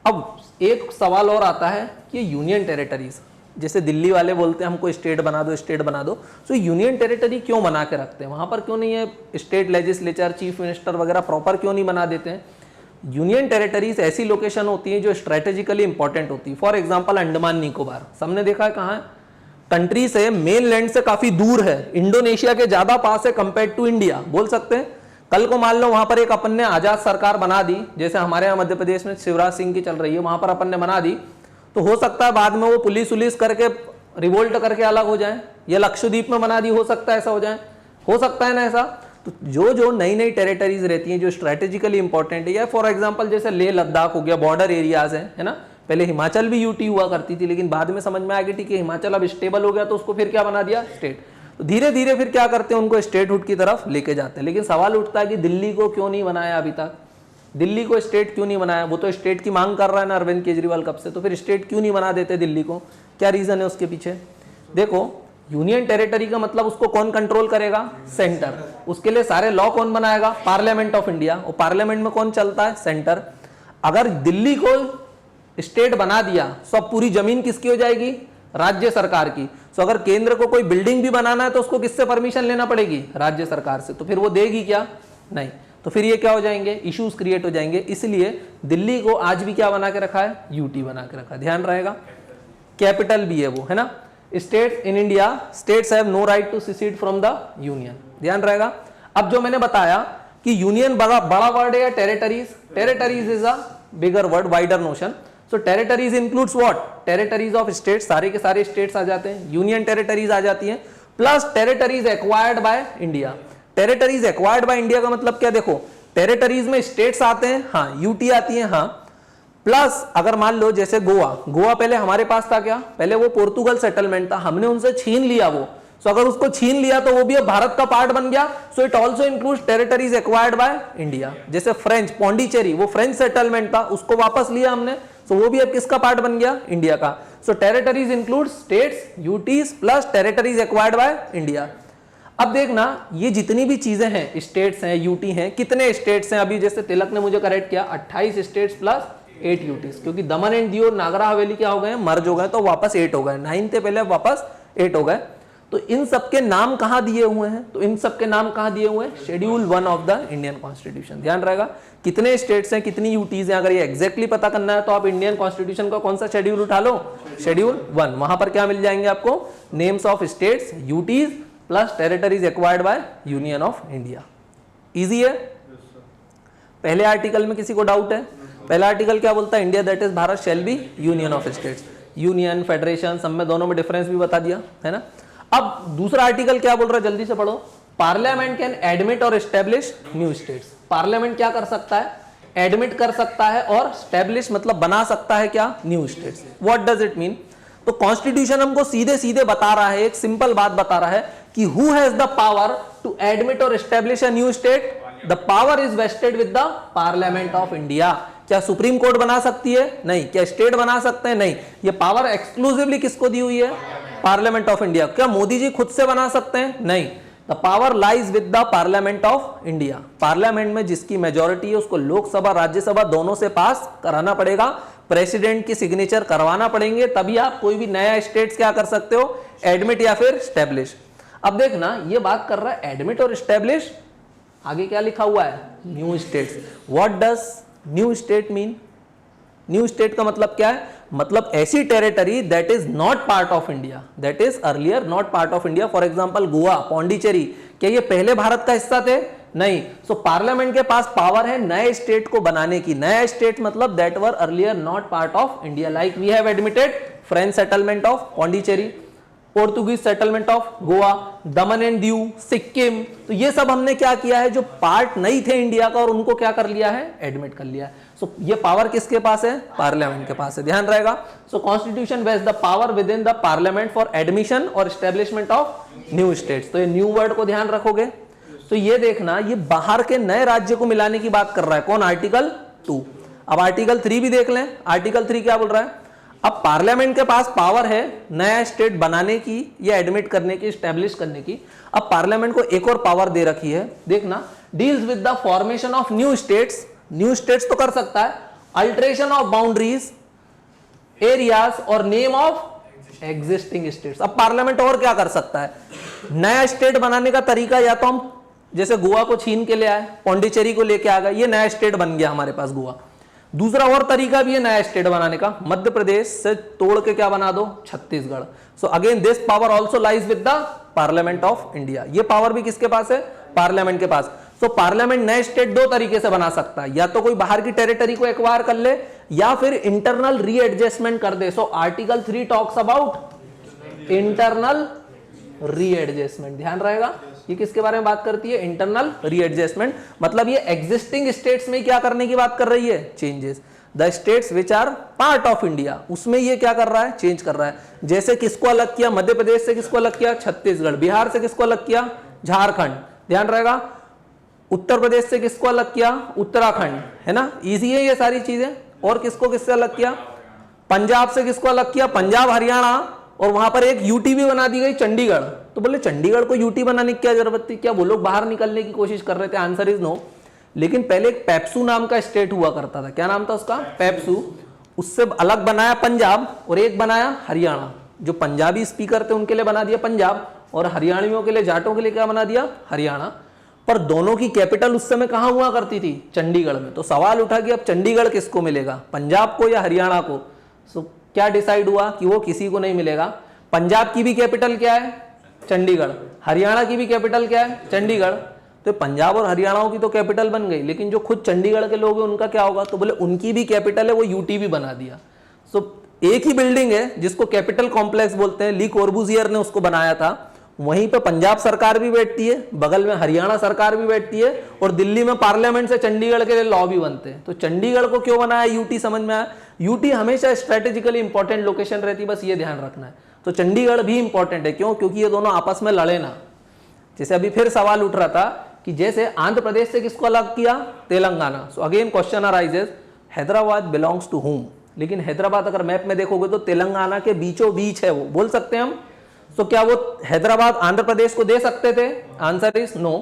अब एक सवाल और आता है कि यूनियन टेरिटरीज, जैसे दिल्ली वाले बोलते हैं हमको स्टेट बना दो, स्टेट बना दो, तो यूनियन टेरिटरी क्यों बना के रखते हैं? वहाँ पर क्यों नहीं है स्टेट लेजिस्लेचर, चीफ मिनिस्टर वगैरह प्रॉपर क्यों नहीं बना देते हैं? यूनियन टेरिटरीज ऐसी लोकेशन होती है जो स्ट्रेटेजिकली इंपॉर्टेंट होती है। फॉर एग्जाम्पल अंडमान निकोबार, सबने देखा है कहाँ है? कंट्री से, मेन लैंड से काफी दूर है, इंडोनेशिया के ज्यादा पास है कंपेयर टू इंडिया, बोल सकते हैं। कल को मान लो वहां पर एक अपन ने आजाद सरकार बना दी, जैसे हमारे यहाँ मध्य प्रदेश में शिवराज सिंह की चल रही है, वहां पर अपन ने बना दी, तो हो सकता है बाद में वो पुलिस उलिस करके रिवोल्ट करके अलग हो जाए, या लक्षद्वीप में बना दी, हो सकता है ऐसा हो जाए, हो सकता है ना ऐसा। तो जो नई नई टेरिटरीज रहती हैं जो स्ट्रेटेजिकली इंपॉर्टेंट है, या फॉर एग्जांपल जैसे लेह लद्दाख हो गया, बॉर्डर एरियाज है ना, पहले हिमाचल भी यूटी हुआ करती थी, लेकिन बाद में समझ में आ गई ठीक है हिमाचल अब स्टेबल हो गया, तो उसको फिर क्या बना दिया? स्टेट। तो धीरे धीरे फिर क्या करते हैं, उनको स्टेटहुड की तरफ लेके जाते हैं। लेकिन सवाल उठता है कि दिल्ली को क्यों नहीं बनाया अभी तक? दिल्ली को स्टेट क्यों नहीं बनाया? वो तो स्टेट की मांग कर रहा है ना अरविंद केजरीवाल कब से, तो फिर स्टेट क्यों नहीं बना देते दिल्ली को? क्या रीजन है उसके पीछे? देखो, यूनियन टेरिटरी का मतलब उसको कौन कंट्रोल करेगा? सेंटर। उसके लिए सारे लॉ कौन बनाएगा? Parliament of India. और पार्लियामेंट में कौन चलता है? सेंटर। अगर दिल्ली को स्टेट बना दिया तो अब पूरी जमीन किसकी हो जाएगी? राज्य सरकार की। तो अगर केंद्र को कोई बिल्डिंग भी बनाना है तो उसको किससे परमिशन लेना पड़ेगी? राज्य सरकार से। तो फिर वो देगी क्या? नहीं। तो फिर ये क्या हो जाएंगे? इश्यूज क्रिएट हो जाएंगे। इसलिए दिल्ली को आज भी क्या बना के रखा है? यूटी बना के रखा है। ध्यान रहेगा, कैपिटल भी है वो, है ना। States in India, states have no right to secede from the union. ध्यान रहेगा। अब जो मैंने बताया कि यूनियन बड़ा वर्ड है या territories? Territories is a bigger word, wider notion. So territories includes what? Territories of states, सारे के सारे स्टेट्स आ जाते हैं, यूनियन टेरिटरीज आ जाती हैं, plus territories acquired by India. Territories acquired by India का मतलब क्या? देखो, टेरिटरीज में स्टेट्स आते हैं, हाँ, यूटी आती है, हाँ, प्लस अगर मान लो जैसे गोवा पहले हमारे पास था क्या? पहले वो पोर्तुगल सेटलमेंट था, हमने उनसे छीन लिया वो। सो अगर उसको छीन लिया तो वो भी अब भारत का पार्ट बन गया। So it also includes territories acquired by India. जैसे फ्रेंच पौंडीचेरी, वो फ्रेंच सेटलमेंट था, उसको वापस लिया हमने, सो वो भी अब किसका पार्ट बन गया? इंडिया का। So territories include states, UTs plus territories acquired by India. अब देखना, ये जितनी भी चीजें हैं, स्टेट्स हैं, यूटी हैं, कितने स्टेट्स हैं? अभी जैसे तिलक ने मुझे करेक्ट किया, 28 स्टेट्स प्लस 8 यूटीज, क्योंकि दमन एंड दीव और नागरा हवेली क्या हो गए? मर्ज हो गए, तो वापस 8 हो गए। 9 थे पहले, वापस 8 हो गए। तो इन सबके नाम कहां दिए हुए हैं? तो इन सबके नाम कहां दिए हुए हैं? Schedule 1 of the Indian constitution. ध्यान रहेगा, कितने स्टेट्स हैं, कितनी यूटीज हैं, अगर ये एग्जैक्टली पता करना है तो आप इंडियन कॉन्स्टिट्यूशन का कौन सा शेड्यूल उठा लो? शेड्यूल 1। वहां पर क्या मिल जाएंगे आपको? Names of states, UTs plus territories acquired by union of India. Easy है। पहले आर्टिकल में किसी को डाउट है? पहला आर्टिकल क्या बोलता है? India that is Bharat shall be union of states. Union, federation, सब में दोनों में डिफरेंस भी बता दिया, है ना। अब दूसरा आर्टिकल क्या बोल रहा है, जल्दी से पढ़ो। Parliament can admit or establish new states. Parliament क्या कर सकता है? एडमिट कर सकता है, और स्टैब्लिश मतलब बना सकता है क्या? New states. What does it mean? तो कॉन्स्टिट्यूशन हमको सीधे सीधे बता रहा है, एक सिंपल बात बता रहा है कि who has the power to admit or establish a new state? The power is vested with the parliament of India. क्या सुप्रीम कोर्ट बना सकती है? नहीं। क्या स्टेट बना सकते हैं? नहीं। ये पावर एक्सक्लूसिवली किसको दी हुई है? Parliament of India. क्या मोदी जी खुद से बना सकते हैं? नहीं। The power lies with the parliament of India. Parliament में जिसकी मेजॉरिटी है उसको लोकसभा राज्यसभा दोनों से पास कराना पड़ेगा, प्रेसिडेंट की सिग्नेचर करवाना पड़ेंगे, तभी आप कोई भी नया स्टेट क्या कर सकते हो? एडमिट या फिर स्टैब्लिश। अब देखना, ये बात कर रहा है एडमिट और स्टैब्लिश, आगे क्या लिखा हुआ है? New states. What does new state mean? New state का मतलब क्या है? मतलब ऐसी territory that is not part of India, that is earlier not part of India. For example Goa, Pondicherry, क्या ये पहले भारत का हिस्सा थे? नहीं। सो पार्लियामेंट के पास पावर है नए स्टेट को बनाने की। नया स्टेट मतलब that were earlier not part of India, like we have admitted French settlement of Pondicherry, Portuguese settlement of Goa, Daman and Diu, Sikkim. तो ये सब हमने क्या किया है? जो पार्ट नहीं थे इंडिया का, और उनको क्या कर लिया है? एडमिट कर लिया है। सो ये पावर किसके पास है? पार्लियामेंट के पास है। ध्यान रहेगा। So constitution vest the power within the parliament for admission or establishment of new states. तो ये न्यू वर्ड को ध्यान रखोगे। तो ये देखना, ये बाहर के नए राज्य को मिलाने की बात कर रहा है। कौन? आर्टिकल 2। अब आर्टिकल 3 भी देख लें। आर्टिकल 3 क्या बोल रहा है? अब पार्लियामेंट के पास पावर है नया स्टेट बनाने की या एडमिट करने की, स्टैब्लिश करने की। अब पार्लियामेंट को एक और पावर दे रखी है, देखना, deals with the formation of new states. New states तो कर सकता है, alteration of boundaries, areas or name of existing states. अब पार्लियामेंट और क्या कर सकता है? नया स्टेट बनाने का तरीका, या तो हम जैसे गोवा को छीन के ले आए, पौंडीचेरी को लेके आ गए, ये नया स्टेट बन गया हमारे पास गोवा। दूसरा और तरीका भी है नया स्टेट बनाने का, मध्य प्रदेश से तोड़ के क्या बना दो? Chhattisgarh. So again this power also lies with the parliament of India. ये पावर भी किसके पास है? पार्लियामेंट के पास। सो पार्लियामेंट नए स्टेट दो तरीके से बना सकता है, या तो कोई बाहर की टेरिटरी को एक्वायर कर ले, या फिर इंटरनल रीएडजस्टमेंट कर दे। So article 3 talks about internal readjustment. ध्यान रहेगा, ये किसके बारे में बात करती है? Internal readjustment. मतलब ये एग्जिस्टिंग स्टेट्स में क्या करने की बात कर रही है? Changes. The states which are part of India, उसमें ये क्या कर रहा है? चेंज कर रहा है। जैसे किसको अलग किया? मध्य प्रदेश से किसको अलग किया? छत्तीसगढ़। बिहार से किसको अलग किया? झारखंड। ध्यान रहेगा, उत्तर प्रदेश से किसको अलग किया? उत्तराखंड, है ना? इजी है ये सारी चीजें। और किसको किससे अलग किया? पंजाब से किसको अलग किया? पंजाब, हरियाणा, और वहां पर एक यूटी भी बना दी गई, चंडीगढ़। तो बोले चंडीगढ़ को यूटी बनाने की क्या जरूरत थी? क्या वो लोग बाहर निकलने की कोशिश कर रहे थे? Answer is no. लेकिन पहले एक पेप्सू नाम का स्टेट हुआ करता था। क्या नाम था उसका? पेप्सू। उससे अलग बनाया पंजाब, और एक बनाया हरियाणा। जो पंजाबी स्पीकर थे उनके लिए बना दिया पंजाब, और हरियाणवियों के लिए, जाटों के लिए क्या बना दिया? हरियाणा। पर दोनों की कैपिटल उस समय कहां हुआ करती थी? चंडीगढ़ में। तो सवाल उठा कि अब चंडीगढ़ किसको मिलेगा? पंजाब को या हरियाणा को? सो क्या डिसाइड हुआ कि वो किसी को नहीं मिलेगा। पंजाब की भी कैपिटल क्या है? चंडीगढ़। हरियाणा की भी कैपिटल क्या है? चंडीगढ़। तो पंजाब और हरियाणा की तो कैपिटल बन गई, लेकिन जो खुद चंडीगढ़ के लोग हैं उनका क्या होगा? तो बोले उनकी भी कैपिटल है, वो यूटी भी बना दिया। सो एक ही बिल्डिंग है जिसको कैपिटल कॉम्प्लेक्स बोलते हैं, ली कोर्बुजियर ने उसको बनाया था। वहीं पे पंजाब सरकार भी बैठती है, बगल में हरियाणा सरकार भी बैठती है, और दिल्ली में पार्लियामेंट से चंडीगढ़ के लिए लॉ भी बनते हैं। तो चंडीगढ़ को क्यों बनाया यूटी? समझ में आया? यूटी हमेशा स्ट्रेटेजिकली इंपॉर्टेंट लोकेशन रहती है, बस ये ध्यान रखना है। तो चंडीगढ़ भी इंपॉर्टेंट है। क्यों? क्योंकि ये दोनों आपस में लड़े ना। जैसे अभी फिर सवाल उठ रहा था कि जैसे आंध्र प्रदेश से किसको अलग किया? Telangana. So again question arises, Hyderabad belongs to whom? लेकिन हैदराबाद अगर मैप में देखोगे तो तेलंगाना के बीचों बीच है, वो बोल सकते हैं हम। तो क्या वो हैदराबाद आंध्र प्रदेश को दे सकते थे? Answer is no.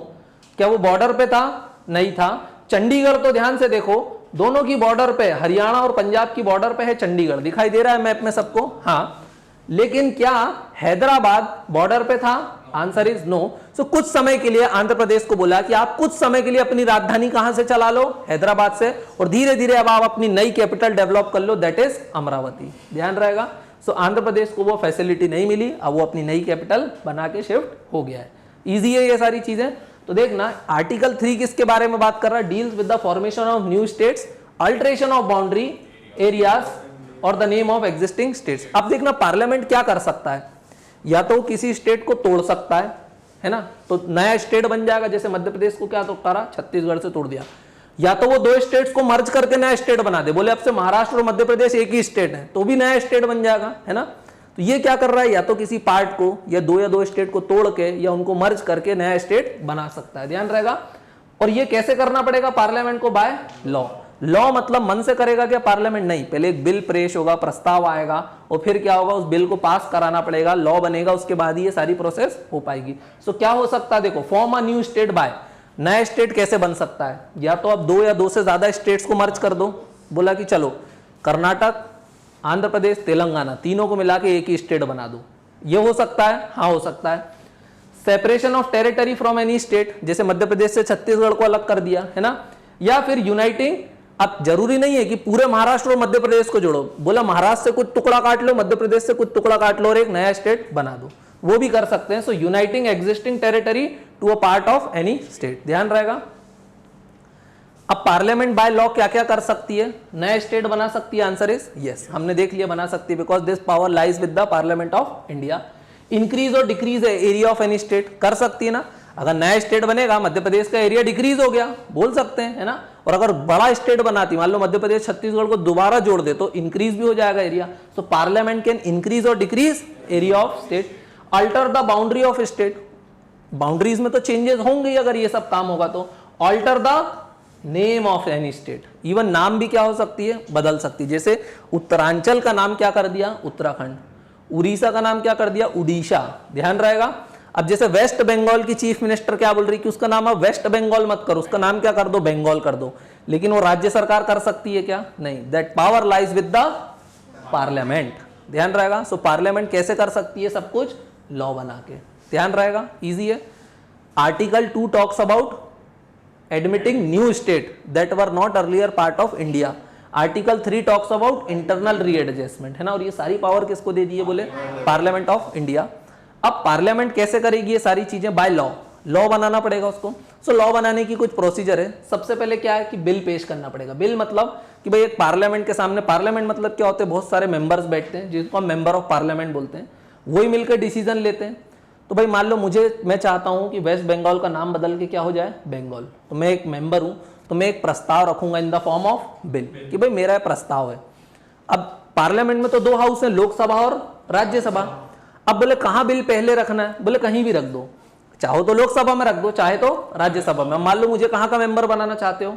क्या वो बॉर्डर पे था? नहीं था। चंडीगढ़ तो ध्यान से देखो, दोनों की बॉर्डर पे, हरियाणा और पंजाब की बॉर्डर पे है चंडीगढ़। दिखाई दे रहा है मैप में सबको? हाँ। लेकिन क्या हैदराबाद बॉर्डर पे था? Answer is no. सो कुछ समय के लिए आंध्र प्रदेश को बोला कि आप कुछ समय के लिए अपनी राजधानी कहां से चला लो? हैदराबाद से, और धीरे धीरे अब आप अपनी नई कैपिटल डेवलप कर लो, दैट इज अमरावती। ध्यान रहेगा। सो आंध्र प्रदेश को वो फैसिलिटी नहीं मिली, अब वो अपनी नई कैपिटल बना के शिफ्ट हो गया है। इजी है ये सारी चीजें। तो देखना, आर्टिकल 3 किसके बारे में बात कर रहा है? Deals with the formation of new states, alteration of boundary, areas or the name of existing states. अब देखना पार्लियामेंट क्या कर सकता है, या तो किसी स्टेट को तोड़ सकता है ना, तो नया स्टेट बन जाएगा। जैसे मध्य प्रदेश को क्या तो करा? छत्तीसगढ़ से तोड़ दिया। या तो वो दो स्टेट्स को मर्ज करके नया स्टेट बना दे, बोले अब से महाराष्ट्र और मध्य प्रदेश एक ही स्टेट है, तो भी नया स्टेट बन जाएगा, है ना। तो ये क्या कर रहा है? या तो किसी पार्ट को या दो स्टेट को तोड़ के या उनको मर्ज करके नया स्टेट बना सकता है। ध्यान रहेगा। और ये कैसे करना पड़ेगा पार्लियामेंट को? By law. लॉ मतलब मन से करेगा क्या पार्लियामेंट? नहीं, पहले एक बिल पेश होगा, प्रस्ताव आएगा, और फिर क्या होगा? उस बिल को पास कराना पड़ेगा, लॉ बनेगा, उसके बाद ही ये सारी प्रोसेस हो पाएगी। सो क्या हो सकता है? देखो, form a new state by, नया स्टेट कैसे बन सकता है? या तो अब 2 या 2 से ज्यादा स्टेट्स को मर्ज कर दो। बोला कि चलो कर्नाटक, आंध्र प्रदेश, तेलंगाना, तीनों को मिला के एक ही स्टेट बना दो। ये हो सकता है? हाँ, हो सकता है। Separation of territory from any state, जैसे मध्य प्रदेश से छत्तीसगढ़ को अलग कर दिया, है ना। या फिर यूनाइटिंग, अब जरूरी नहीं है कि पूरे महाराष्ट्र और मध्य प्रदेश को जोड़ो, बोला महाराष्ट्र से कुछ टुकड़ा काट लो, मध्य प्रदेश से कुछ टुकड़ा काट लो और एक नया स्टेट बना दो, वो भी कर सकते हैं। So uniting existing territory to a part of any state. ध्यान रहेगा। अब पार्लियामेंट बाय लॉ क्या क्या कर सकती है? नया स्टेट बना सकती है। आंसर इज यस, हमने देख लिया बना सकती है, because this power lies with the parliament of India. Increase or decrease area of any state कर सकती है ना। अगर नया स्टेट बनेगा, मध्य प्रदेश का एरिया डिक्रीज हो गया, बोल सकते हैं, है ना। और अगर बड़ा स्टेट बनाती, मान लो मध्य प्रदेश छत्तीसगढ़ को दोबारा जोड़ दे, तो इंक्रीज भी हो जाएगा area. So parliament can increase or decrease area of state. Alter the boundary of state, boundaries में तो चेंजेस होंगे अगर ये सब काम होगा तो। Alter the name of any state, even नाम भी क्या हो सकती है? बदल सकती है। जैसे उत्तरांचल का नाम क्या कर दिया? उत्तराखंड। उड़ीसा का नाम क्या कर दिया? उड़ीसा। ध्यान रहेगा। अब जैसे वेस्ट बंगाल की चीफ मिनिस्टर क्या बोल रही कि उसका नाम आप वेस्ट बंगाल मत करो, उसका नाम क्या कर दो? बंगाल कर दो। लेकिन वो राज्य सरकार कर सकती है क्या? नहीं, that power lies with the parliament. ध्यान रहेगा। सो पार्लियामेंट कैसे कर सकती है सब कुछ? लॉ बना के। ध्यान रहेगा, इजी है। Article 2 talks about admitting new state that were not earlier part of India. Article 3 talks about internal readjustment, है ना। और ये सारी पावर किसको दे दी है? बोले पार्लियामेंट ऑफ इंडिया। अब पार्लियामेंट कैसे करेगी ये सारी चीजें? By law. लॉ बनाना पड़ेगा उसको। सो लॉ बनाने की कुछ प्रोसीजर है। सबसे पहले क्या है कि बिल पेश करना पड़ेगा। बिल मतलब कि भाई एक पार्लियामेंट के सामने, पार्लियामेंट मतलब क्या होते हैं? बहुत सारे मेंबर्स बैठते हैं जिनको हम मेंबर ऑफ पार्लियामेंट बोलते हैं, वही मिलकर डिसीजन लेते हैं। तो भाई मान लो मैं चाहता हूं कि वेस्ट बंगाल का नाम बदल के क्या हो जाए? बंगाल। तो मैं एक मेंबर हूं, तो मैं एक प्रस्ताव रखूंगा in the form of bill कि भाई मेरा प्रस्ताव है। अब पार्लियामेंट में तो 2 हाउस है, लोकसभा और राज्यसभा। अब बोले कहां बिल पहले रखना है? बोले कहीं भी रख दो, चाहो तो लोकसभा में रख दो, चाहे तो राज्यसभा में। मान लो मुझे कहां का मेंबर बनाना चाहते हो?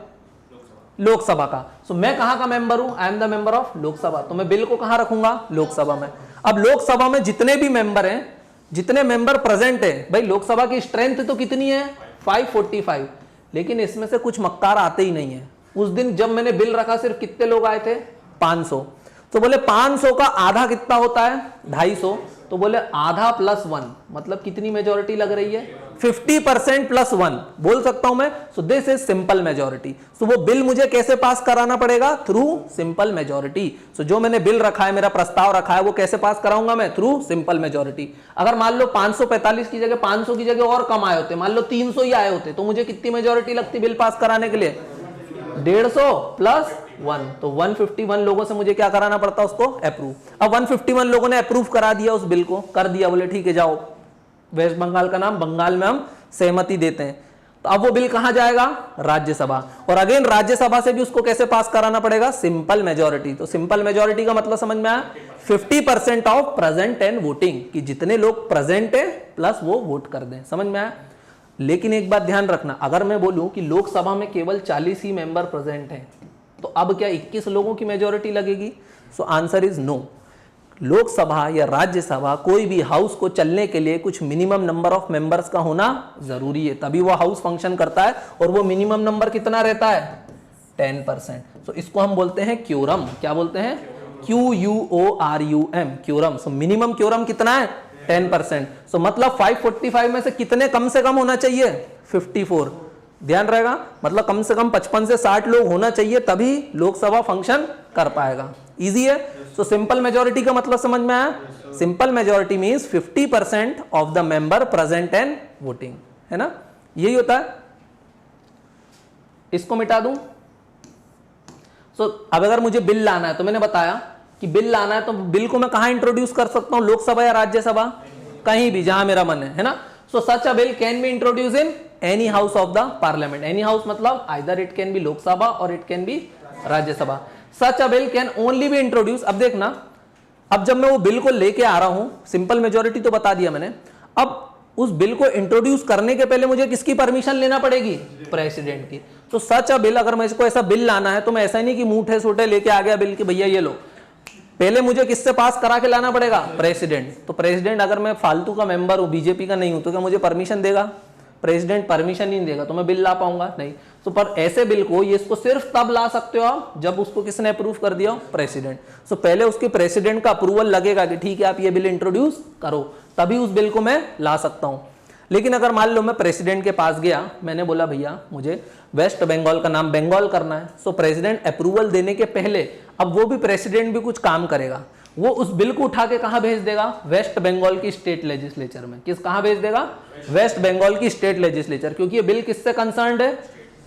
लोकसभा का। सो मैं कहां का मेंबर हूं? I am the member of Lok Sabha. तो मैं बिल को कहां रखूंगा? लोकसभा में। अब लोकसभा में जितने भी मेंबर हैं, जितने मेंबर प्रेजेंट है, भाई लोकसभा की स्ट्रेंथ तो कितनी है? 545। लेकिन इसमें से कुछ मक्कार आते ही नहीं है। उस दिन जब मैंने बिल रखा सिर्फ कितने लोग आए थे? 500। तो बोले 500 का आधा कितना होता है? 250। तो बोले आधा प्लस 1 मतलब कितनी मेजोरिटी लग रही है? 50% प्लस 1 बोल सकता हूं मैं। So this is simple majority. So वो बिल मुझे कैसे पास कराना पड़ेगा? Through simple majority. सो जो मैंने बिल रखा है, मेरा प्रस्ताव रखा है, वो कैसे पास कराऊंगा मैं? Through simple majority. अगर मान लो 545 की जगह 500 की जगह और कम आए होते, मान लो 300 ही आए होते, तो मुझे कितनी मेजोरिटी लगती बिल पास कराने के लिए? 150 प्लस 1। तो 151 लोगों से मुझे क्या कराना पड़ता? उसको अप्रूव। अब 151 लोगों ने अप्रूव करा दिया उस बिल को, कर दिया। बोले ठीक है जाओ, वेस्ट बंगाल का नाम बंगाल में हम सहमति देते हैं। तो अब वो बिल कहां जाएगा? राज्यसभा। और अगेन राज्यसभा से भी उसको कैसे पास कराना पड़ेगा? Simple majority. तो सिंपल मेजोरिटी का मतलब समझ में आया? 50% ऑफ प्रेजेंट एंड वोटिंग, कि जितने लोग प्रेजेंट है प्लस वो वोट कर दें। समझ में आया? लेकिन एक बात ध्यान रखना, अगर मैं बोलूं कि लोकसभा में केवल 40 ही मेंबर प्रेजेंट हैं, तो अब क्या 21 लोगों की मेजोरिटी लगेगी? So answer is no. Lok Sabha या राज्यसभा कोई भी हाउस को चलने के लिए कुछ मिनिमम नंबर ऑफ मेंबर्स का होना जरूरी है, तभी वो हाउस फंक्शन करता है। और वो मिनिमम नंबर कितना रहता है? 10%। सो इसको हम बोलते हैं क्योरम। क्या बोलते हैं? QUORUM, quorum. So minimum quorum कितना है? 10%। सो मतलब 545 में से कितने कम से कम होना चाहिए? 54। ध्यान रहेगा, मतलब कम से कम 55 से 60 लोग होना चाहिए, तभी लोकसभा फंक्शन कर पाएगा। इजी है। सो सिंपल मेजोरिटी का मतलब समझ में आया? Simple majority means 50% of the member present and voting, है ना। यही होता है। इसको मिटा दूं। सो अब अगर मुझे बिल लाना है, तो मैंने बताया कि बिल लाना है, तो बिल को मैं कहां इंट्रोड्यूस कर सकता हूं? लोकसभा या राज्यसभा? कहीं भी, जहां मेरा मन है ना। So such a bill can be introduce in any house of the parliament. Any house मतलब either it can be Lok Sabha or it can be Rajya Sabha. Such a bill can only be introduce. अब देखना, अब जब मैं वो बिल को लेके आ रहा हूं, सिंपल मेजोरिटी तो बता दिया मैंने, अब उस बिल को इंट्रोड्यूस करने के पहले मुझे किसकी परमिशन लेना पड़ेगी? प्रेसिडेंट की। तो सच अ बिल, अगर मैं इसको ऐसा बिल लाना है, तो मैं ऐसा नहीं कि मूठे सूठे लेके आ गया बिल कि भैया ये लो, पहले मुझे किससे पास करा के लाना पड़ेगा? प्रेसिडेंट। तो प्रेसिडेंट, अगर मैं फालतू का मेंबर हूं, बीजेपी का नहीं हूं, तो क्या मुझे परमिशन देगा? प्रेसिडेंट परमिशन नहीं देगा, तो मैं बिल ला पाऊंगा? नहीं। तो पर ऐसे बिल को, ये इसको सिर्फ तब ला सकते हो आप जब उसको किसने अप्रूव कर दिया? प्रेसिडेंट। सो पहले उसके प्रेसिडेंट का अप्रूवल लगेगा कि ठीक है आप ये बिल इंट्रोड्यूस करो, तभी उस बिल को मैं ला सकता हूं। लेकिन अगर मान लो मैं प्रेसिडेंट के पास गया, मैंने बोला भैया मुझे वेस्ट बंगाल का नाम बंगाल करना है। सो प्रेसिडेंट अप्रूवल देने के पहले, अब वो भी प्रेसिडेंट भी कुछ काम करेगा। वो उस बिल को उठा के कहां भेज देगा? वेस्ट बंगाल की स्टेट लेजिस्लेचर में। कहां भेज देगा? वेस्ट बंगाल की स्टेट लेजिस्लेचर, क्योंकि ये बिल किससे कंसर्न्ड है?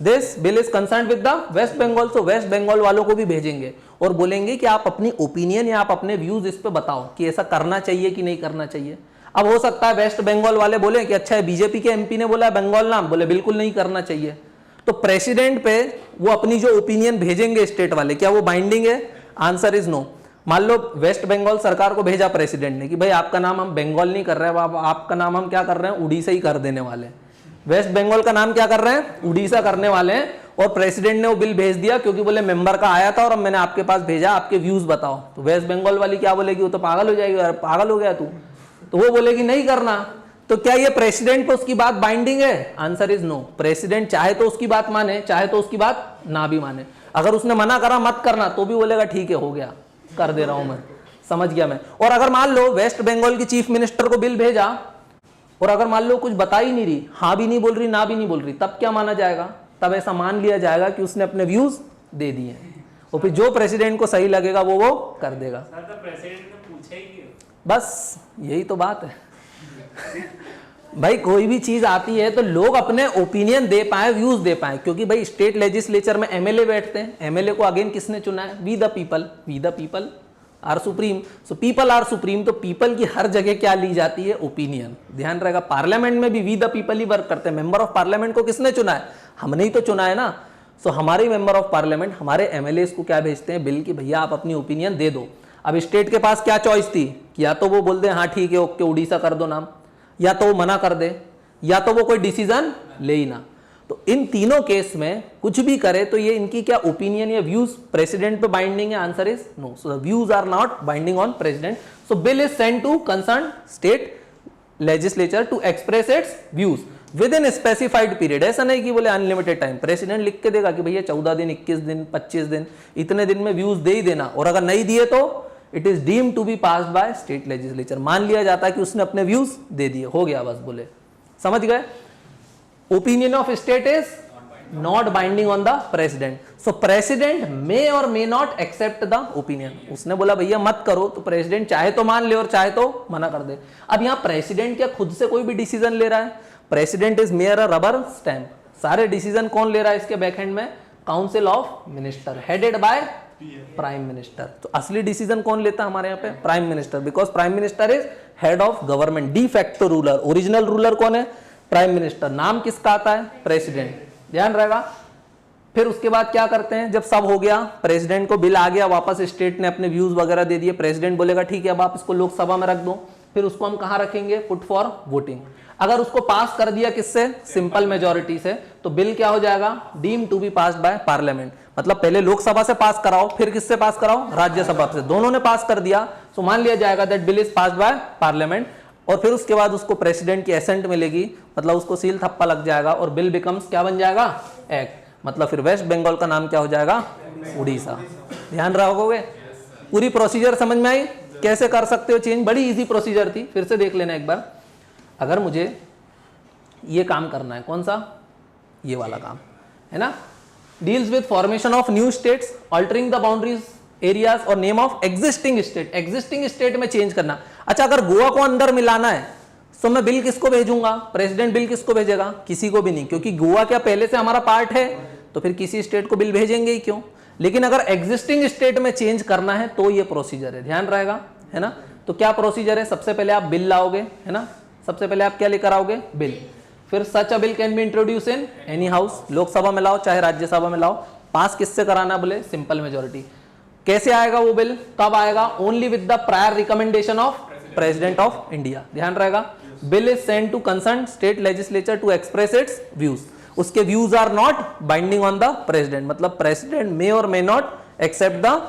This bill is concerned with the West Bengal. So West Bengal वालों को भी भेजेंगे और बोलेंगे कि आप अपनी ओपिनियन या आप अपने व्यूज इस पे बताओ कि ऐसा करना चाहिए कि नहीं करना चाहिए। अब हो सकता है वेस्ट बंगाल वाले बोले कि अच्छा है, बीजेपी के एमपी ने बोला है बंगाल नाम, बोले बिल्कुल नहीं करना चाहिए। तो प्रेसिडेंट पे वो अपनी जो ओपिनियन भेजेंगे स्टेट वाले, क्या वो बाइंडिंग है? Answer is no. मान लो वेस्ट बंगाल सरकार को भेजा प्रेसिडेंट ने कि भाई आपका नाम हम बंगाल नहीं कर रहे हैं, आपका नाम हम क्या कर रहे हैं? उड़ीसा ही कर देने वाले हैं। वेस्ट बंगाल का नाम क्या कर रहे हैं? उड़ीसा करने वाले हैं। और प्रेसिडेंट ने वो बिल भेज दिया क्योंकि बोले मेंबर का आया था और अब मैंने आपके पास भेजा, आपके व्यूज बताओ। तो वेस्ट बंगाल वाली क्या बोलेगी? वो तो पागल हो जाएगी, पागल हो गया तू। तो वो बोलेगी नहीं करना। तो क्या ये प्रेसिडेंट पे उसकी बात बाइंडिंग है? Answer is no. प्रेसिडेंट चाहे तो उसकी बात माने, चाहे तो उसकी बात ना भी माने। अगर उसने मना करा मत करना तो भी बोलेगा ठीक है, हो गया, कर दे रहा हूं मैं, समझ गया मैं। और अगर मान लो वेस्ट बंगाल की चीफ मिनिस्टर को बिल भेजा और अगर मान लो कुछ बता ही नहीं रही, हाँ भी नहीं बोल रही, ना भी नहीं बोल रही, तब क्या माना जाएगा? तब ऐसा मान लिया जाएगा कि उसने अपने व्यूज दे दिए और फिर जो प्रेसिडेंट को सही लगेगा वो कर देगा। बस यही तो बात है भाई, कोई भी चीज आती है तो लोग अपने ओपिनियन दे पाए, व्यूज दे पाए, क्योंकि भाई स्टेट लेजिस्लेचर में एमएलए बैठते हैं। एमएलए को अगेन किसने चुना है? We the people. We the people are supreme. So people are supreme. तो पीपल की हर जगह क्या ली जाती है? ओपिनियन। ध्यान रहेगा, पार्लियामेंट में भी वी द पीपल ही वर्क करते हैं। मेंबर ऑफ पार्लियामेंट को किसने चुना है? हमने ही तो चुना है ना। सो हमारे मेंबर ऑफ पार्लियामेंट, हमारे एमएलए को क्या भेजते हैं? बिल की भैया आप अपनी ओपिनियन दे दो। अब स्टेट के पास क्या चॉइस थी? या तो वो बोल दे हाँ ठीक है ओके उड़ीसा कर दो नाम, या तो वो मना कर दे, या तो वो कोई डिसीजन ले ही ना। तो इन तीनों केस में कुछ भी करे तो ये इनकी क्या ओपिनियन या व्यूज प्रेसिडेंट पे बाइंडिंग है? Answer is no. So the views are not binding on president. So bill is sent to concern state legislature to express its views within specified period. ऐसा नहीं कि बोले unlimited time. President लिख के देगा कि भैया 14 दिन, 21 दिन, 25 दिन, इतने दिन में व्यूज दे ही देना। और अगर नहीं दिए तो it is deemed to be passed by state legislature. मान लिया जाता है कि उसने अपने व्यूज दे दिए, हो गया बस, बोले समझ गए। Opinion of state is not binding on the president. So president may or may not accept the opinion. उसने बोला भैया मत करो तो प्रेसिडेंट चाहे तो मान ले और चाहे तो मना कर दे। अब यहां प्रेसिडेंट क्या खुद से कोई भी डिसीजन ले रहा है? President is mayor a rubber stamp. सारे डिसीजन कौन ले रहा है इसके बैकएंड में? Council of minister headed by prime minister. तो असली डिसीजन कौन लेता है हमारे यहाँ पे? Prime minister, because prime minister is head of government, de facto ruler. Original ruler कौन है? Prime minister. नाम किसका आता है? प्रेसिडेंट। ध्यान रहेगा। फिर उसके बाद क्या करते हैं? जब सब हो गया, प्रेसिडेंट को बिल आ गया वापस, स्टेट ने अपने व्यूज वगैरह दे दिए, प्रेसिडेंट बोलेगा ठीक है अब आप इसको लोकसभा में रख दो। फिर उसको हम कहां रखेंगे? Put for voting. अगर उसको पास कर दिया किससे? सिंपल मेजोरिटी से, तो बिल क्या हो जाएगा? Deem to be passed by parliament. मतलब पहले लोकसभा से पास कराओ, फिर किससे पास कराओ? राज्यसभा से। दोनों ने पास कर दिया तो मान लिया जाएगा that bill is passed by parliament. और फिर उसके बाद उसको प्रेसिडेंट की एसेंट मिलेगी, मतलब उसको सील थप्पा लग जाएगा और बिल बिकम्स क्या बन जाएगा? एक्ट। मतलब फिर वेस्ट बंगाल का नाम क्या हो जाएगा? उड़ीसा। ध्यान रखोगे? पूरी प्रोसीजर समझ में आई? कैसे कर सकते हो चेंज? बड़ी इजी प्रोसीजर थी, फिर से देख लेना एक बार। अगर मुझे ये काम करना है, कौन सा? ये वाला काम है ना, deals with formation of new states, altering the boundaries, areas or name of existing state. Existing state में चेंज करना। अच्छा, अगर गोवा को अंदर मिलाना है तो मैं बिल किसको भेजूंगा? प्रेसिडेंट बिल किसको भेजेगा? किसी को भी नहीं, क्योंकि गोवा क्या पहले से हमारा पार्ट है, तो फिर किसी स्टेट को बिल भेजेंगे ही क्यों। लेकिन अगर एग्जिस्टिंग स्टेट में चेंज करना है तो ये प्रोसीजर है, ध्यान रहेगा, है ना। तो क्या प्रोसीजर है? सबसे पहले आप बिल लाओगे, है ना। सबसे पहले आप क्या लेकर आओगे? बिल। फिर such a bill can be introduce in any house, Lok Sabha में लाओ चाहे राज्यसभा में लाओ। पास किससे कराना? बोले सिंपल मेजोरिटी। कैसे आएगा वो बिल? कब आएगा? Only with the prior recommendation of president of India. ध्यान रहेगा। Bill is sent to concern state legislature to express its views. उसके views are not binding on the president, मतलब president may or may not accept the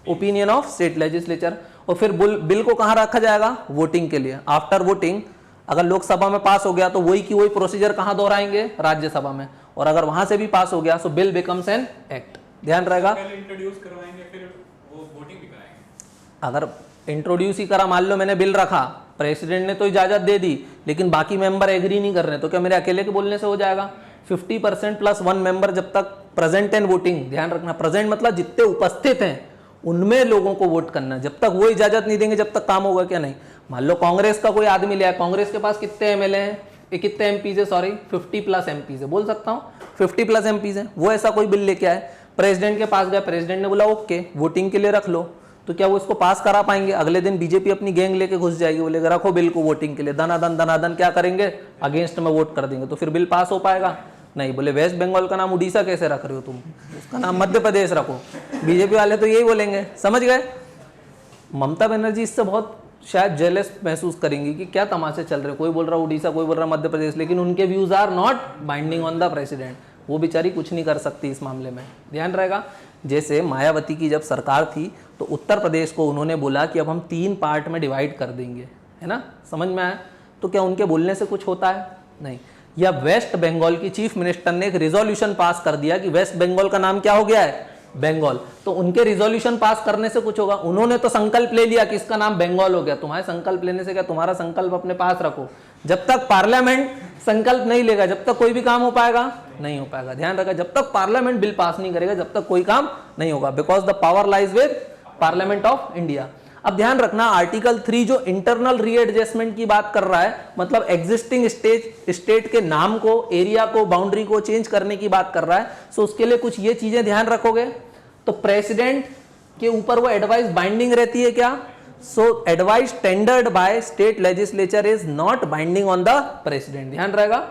opinion of state legislature. और फिर bill को कहां रखा जाएगा? वोटिंग के लिए। आफ्टर वोटिंग अगर लोकसभा में पास हो गया तो वही की वही प्रोसीजर कहां दोहराएंगे? राज्यसभा में। और अगर वहां से भी पास हो गया तो बिल बिकम्स एन एक्ट। ध्यान रहेगा। इंट्रोड्यूस करवाएंगे फिर वो वोटिंग भी कराएंगे। अगर इंट्रोड्यूस ही करा, मान लो मैंने बिल रखा, प्रेसिडेंट ने तो इजाजत दे दी, लेकिन बाकी मेंबर एग्री नहीं कर रहे, तो क्या मेरे अकेले के बोलने से हो जाएगा? 50% प्लस 1 मेंबर जब तक प्रेजेंट एंड वोटिंग, ध्यान रखना, प्रेजेंट मतलब जितने उपस्थित हैं उनमें लोगों को वोट करना, जब तक वो इजाजत नहीं देंगे जब तक काम होगा क्या? नहीं। मान लो कांग्रेस का कोई आदमी ले आया, कांग्रेस के पास कितने एमएलए हैं, कितने एमपीज है, सॉरी 50 प्लस एमपीज है, बोल सकता हूँ 50 प्लस एमपीज है, वो ऐसा कोई बिल लेके आए, प्रेसिडेंट के पास गया, प्रेसिडेंट ने बोला ओके वोटिंग के लिए रख लो, तो क्या वो इसको पास करा पाएंगे? अगले दिन बीजेपी अपनी गैंग लेके घुस जाएगी, बोलेगा रखो बिल को वोटिंग के लिए, दनादन क्या करेंगे? अगेंस्ट में वोट कर देंगे, तो फिर बिल पास हो पाएगा? नहीं। बोले वेस्ट बंगाल का नाम उड़ीसा कैसे रख रहे हो तुम, उसका नाम मध्य प्रदेश रखो, बीजेपी वाले तो यही बोलेंगे, समझ गए। ममता बनर्जी इससे बहुत शायद जेलस महसूस करेंगी कि क्या तमाशे चल रहे, कोई बोल रहा उड़ीसा, कोई बोल रहा मध्य प्रदेश, लेकिन उनके views are not binding on the president. वो बेचारी कुछ नहीं कर सकती इस मामले में, ध्यान रहेगा। जैसे मायावती की जब सरकार थी तो उत्तर प्रदेश को उन्होंने बोला कि अब हम 3 पार्ट में डिवाइड कर देंगे, है ना, समझ में आया। तो क्या उनके बोलने से कुछ होता है? नहीं। या वेस्ट बंगाल की चीफ मिनिस्टर ने एक रिजोल्यूशन पास कर दिया कि वेस्ट बंगाल का नाम क्या हो गया है? बंगाल। तो उनके रिजोल्यूशन पास करने से कुछ होगा? उन्होंने तो संकल्प ले लिया कि इसका नाम बंगाल हो गया। तुम्हारे संकल्प लेने से क्या? तुम्हारा संकल्प अपने पास रखो। जब तक पार्लियामेंट संकल्प नहीं लेगा, जब तक कोई भी काम हो पाएगा नहीं हो पाएगा। ध्यान रखा, जब तक पार्लियामेंट बिल पास नहीं करेगा, जब तक कोई काम नहीं होगा, because the power lies with parliament of India. अब ध्यान रखना, आर्टिकल 3 जो इंटरनल रीएडजस्टमेंट की बात कर रहा है, मतलब एग्जिस्टिंग स्टेट के नाम को, एरिया को, बाउंड्री को चेंज करने की बात कर रहा है। सो उसके लिए कुछ ये चीजें ध्यान रखोगे। तो प्रेसिडेंट के ऊपर वो एडवाइस बाइंडिंग रहती है क्या? So advice tendered by state legislature is not binding on the president. ध्यान रहेगा।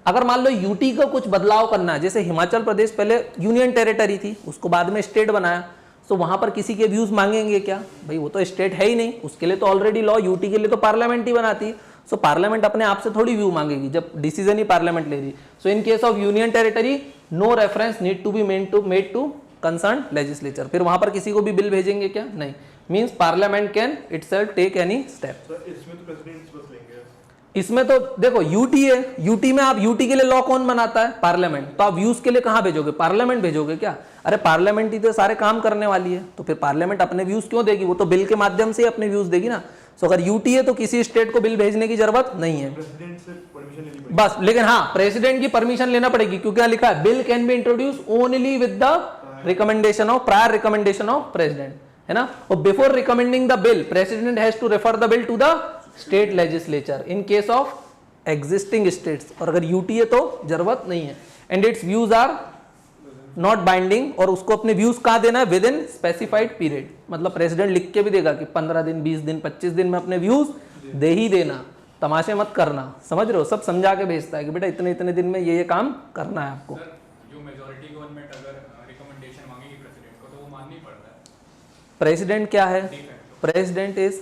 अगर मान लो यूटी को कुछ बदलाव करना है, जैसे हिमाचल प्रदेश पहले यूनियन टेरिटरी थी, उसको बाद में स्टेट बनाया, तो वहां पर किसी के व्यूज मांगेंगे क्या? भाई वो तो स्टेट है ही नहीं, उसके लिए तो ऑलरेडी लॉ, यूटी के लिए तो पार्लियामेंट ही बनाती है। सो पार्लियामेंट अपने आप से थोड़ी व्यू मांगेगी जब डिसीजन ही पार्लियामेंट ले रही। So in case of union territory no reference need to be made to concern legislature. फिर वहां पर किसी को भी बिल भेजेंगे क्या? नहीं। Means parliament can itself take any step. इसमें तो प्रेसिडेंट बस लेंगे। इसमें तो देखो यूटी है, यूटी में आप यूटी के लिए लॉ कौन बनाता है? पार्लियामेंट। तो आप व्यूज के लिए कहां भेजोगे? पार्लियामेंट भेजोगे क्या? अरे पार्लियामेंट ही तो सारे काम करने वाली है, तो फिर पार्लियामेंट अपने व्यूज क्यों देगी? वो तो बिल के माध्यम से ही अपने व्यूज देगी ना। सो अगर यूटी है तो किसी स्टेट को बिल भेजने की जरूरत नहीं है, प्रेसिडेंट से परमिशन लेनी पड़ेगी बस। लेकिन हाँ, प्रेसिडेंट की परमिशन लेना पड़ेगी, क्योंकि क्या लिखा है? Bill can be introduce only with the recommendation of, prior recommendation of president, है ना। और before recommending the bill, president has to refer the bill to the state legislature in case of existing states. और अगर UT है तो जरूरत नहीं है। And its views are not binding, और उसको अपने व्यूज कहां देना है? Within specified period. मतलब प्रेसिडेंट लिख के भी देगा कि 15 दिन, 20 दिन, 25 दिन में अपने व्यूज दे ही देना, तमाशे मत करना। समझ रहे हो? सब समझा के भेजता है कि बेटा इतने इतने दिन में ये काम करना है आपको। सर, जो मेजॉरिटी गवर्नमेंट अगर रिकमेंडेशन मांगेगी प्रेसिडेंट को, तो वो माननी पड़ता है। प्रेसिडेंट क्या है? De facto। President is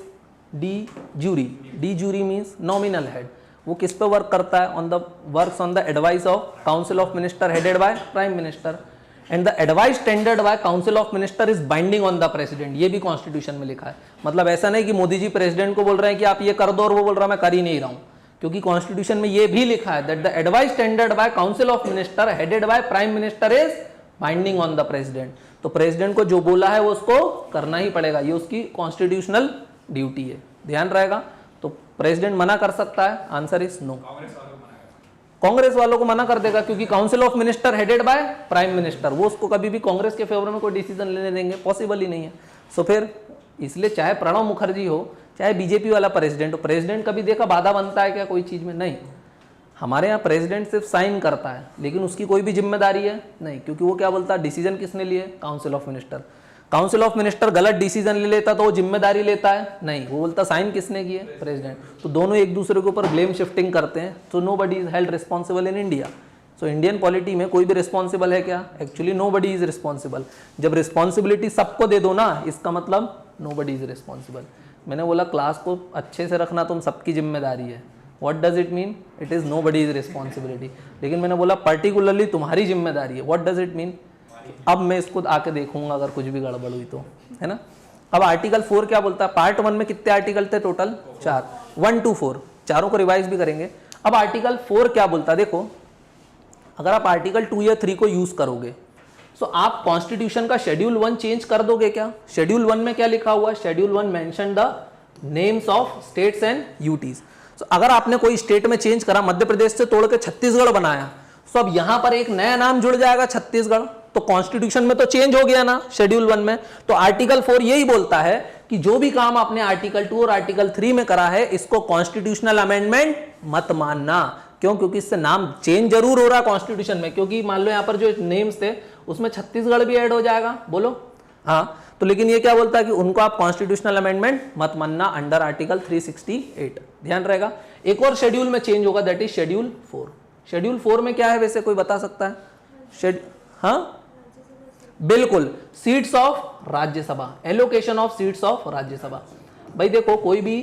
de jure. De jure means nominal head. वो किस पे वर्क करता है? On the works on the advice of council of minister headed by prime minister, and the advice tendered by council of minister is binding on the president. ये भी constitution में लिखा है। मतलब ऐसा नहीं कि मोदी जी प्रेसिडेंट को बोल रहे हैं कि आप ये कर दो और वो बोल रहा है मैं कर ही नहीं रहा हूं, क्योंकि कॉन्स्टिट्यूशन में ये भी लिखा है that the advice tendered by council of minister headed by prime minister is binding on the president. तो प्रेसिडेंट को जो बोला है वो उसको करना ही पड़ेगा, ये उसकी कॉन्स्टिट्यूशनल ड्यूटी है। ध्यान रहेगा। तो प्रेसिडेंट मना कर सकता है? Answer is no. कांग्रेस वालों को मना कर देगा, क्योंकि council of minister headed by prime minister, वो उसको कभी भी कांग्रेस के फेवर में कोई डिसीजन लेने देंगे? पॉसिबल ही नहीं है। सो फिर इसलिए चाहे प्रणब मुखर्जी हो, चाहे बीजेपी वाला प्रेसिडेंट हो, प्रेसिडेंट कभी देखा बाधा बनता है क्या कोई चीज में? नहीं। हमारे यहाँ प्रेसिडेंट सिर्फ साइन करता है, लेकिन उसकी कोई भी जिम्मेदारी है नहीं, क्योंकि वो क्या बोलता है? डिसीजन किसने लिए? Council of minister. Council of minister गलत डिसीजन ले लेता तो वो जिम्मेदारी लेता है? नहीं, वो बोलता साइन किसने किए? प्रेसिडेंट। तो दोनों एक दूसरे के ऊपर ब्लेम शिफ्टिंग करते हैं। So nobody is held responsible in India. So Indian polity में कोई भी रिस्पॉन्सिबल है क्या? Actually nobody is responsible. जब रिस्पॉन्सिबिलिटी सबको दे दो ना, इसका मतलब नोबडी इज रिस्पॉन्सिबल। मैंने बोला क्लास को अच्छे से रखना तुम सबकी जिम्मेदारी है। What does it mean? It is nobody is responsibility. लेकिन मैंने बोला पर्टिकुलरली तुम्हारी जिम्मेदारी है। What does it mean? अब मैं इसको आके देखूंगा अगर कुछ भी गड़बड़ हुई तो, है ना। अब आर्टिकल 4 क्या बोलता है? पार्ट 1 में कितने आर्टिकल थे टोटल? 4, 1 to 4, चारों को रिवाइज भी करेंगे। अब आर्टिकल 4 क्या बोलता है? देखो, अगर आप आर्टिकल 2 या 3 को यूज करोगे तो आप कॉन्स्टिट्यूशन का शेड्यूल 1 चेंज कर दोगे क्या? शेड्यूल 1 में क्या लिखा हुआ है? Schedule 1 mention the names of states and UTs. तो अगर आपने कोई स्टेट में चेंज करा, मध्य प्रदेश से तोड़ के छत्तीसगढ़ बनाया, तो अब यहां पर एक नया नाम जुड़ जाएगा छत्तीसगढ़। तो कॉन्स्टिट्यूशन में तो चेंज हो गया ना शेड्यूल 1 में। तो आर्टिकल 4 यही बोलता है कि जो भी काम आपने आर्टिकल 2 और आर्टिकल 3 में करा है, इसको कॉन्स्टिट्यूशनल अमेंडमेंट मत मानना। क्यों? क्योंकि इससे नाम चेंज जरूर हो रहा है कॉन्स्टिट्यूशन में, क्योंकि मान लो यहां पर जो नेम्स थे उसमें छत्तीसगढ़ भी ऐड हो जाएगा। बोलो हाँ। तो लेकिन ये क्या बोलता है कि उनको आप कॉन्स्टिट्यूशनल अमेंडमेंट मत मानना अंडर आर्टिकल 368। ध्यान रहेगा। एक और शेड्यूल में चेंज होगा, दैट इज शेड्यूल 4। शेड्यूल 4 में क्या है वैसे कोई बता सकता है? हाँ बिल्कुल, seats of Rajya Sabha, allocation of seats of Rajya Sabha. भाई देखो, कोई भी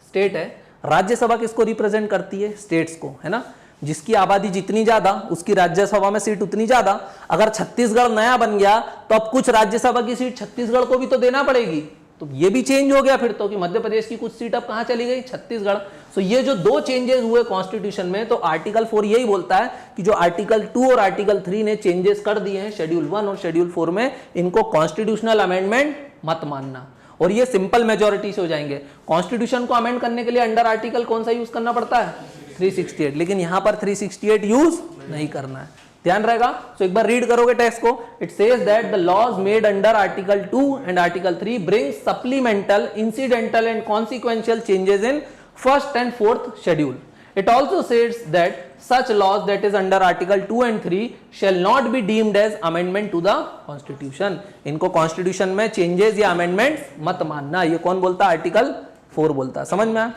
स्टेट है, राज्यसभा किसको रिप्रेजेंट करती है? स्टेट्स को, है ना। जिसकी आबादी जितनी ज्यादा उसकी राज्यसभा में सीट उतनी ज्यादा। अगर छत्तीसगढ़ नया बन गया तो अब कुछ राज्यसभा की सीट छत्तीसगढ़ को भी तो देना पड़ेगी। तो ये भी चेंज हो गया फिर तो कि मध्य प्रदेश की कुछ सीट अब कहाँ चली गई, छत्तीसगढ़। तो ये जो दो चेंजेस हुए कॉन्स्टिट्यूशन में, तो आर्टिकल 4 यही बोलता है कि जो आर्टिकल 2 और आर्टिकल 3 ने चेंजेस कर दिए हैं शेड्यूल 1 और शेड्यूल 4 में, इनको कॉन्स्टिट्यूशनल अमेंडमेंट मत मानना, और ये सिंपल मेजोरिटी से हो जाएंगे। कॉन्स्टिट्यूशन को अमेंड करने के लिए अंडर आर्टिकल कौन सा यूज करना पड़ता है, 368, लेकिन यहां पर 368 यूज नहीं करना है, ध्यान रहेगा। सो एक बार रीड करोगे टेक्स्ट को, it says that the laws made under article 2 and article 3 bring supplemental, incidental and consequential changes in first and fourth schedule. It also says that such laws that is under article 2 and 3 shall not be deemed as amendment to the constitution। इनको constitution में changes या amendment मत मानना। ये कौन बोलता है, article 4 बोलता है। समझ में आया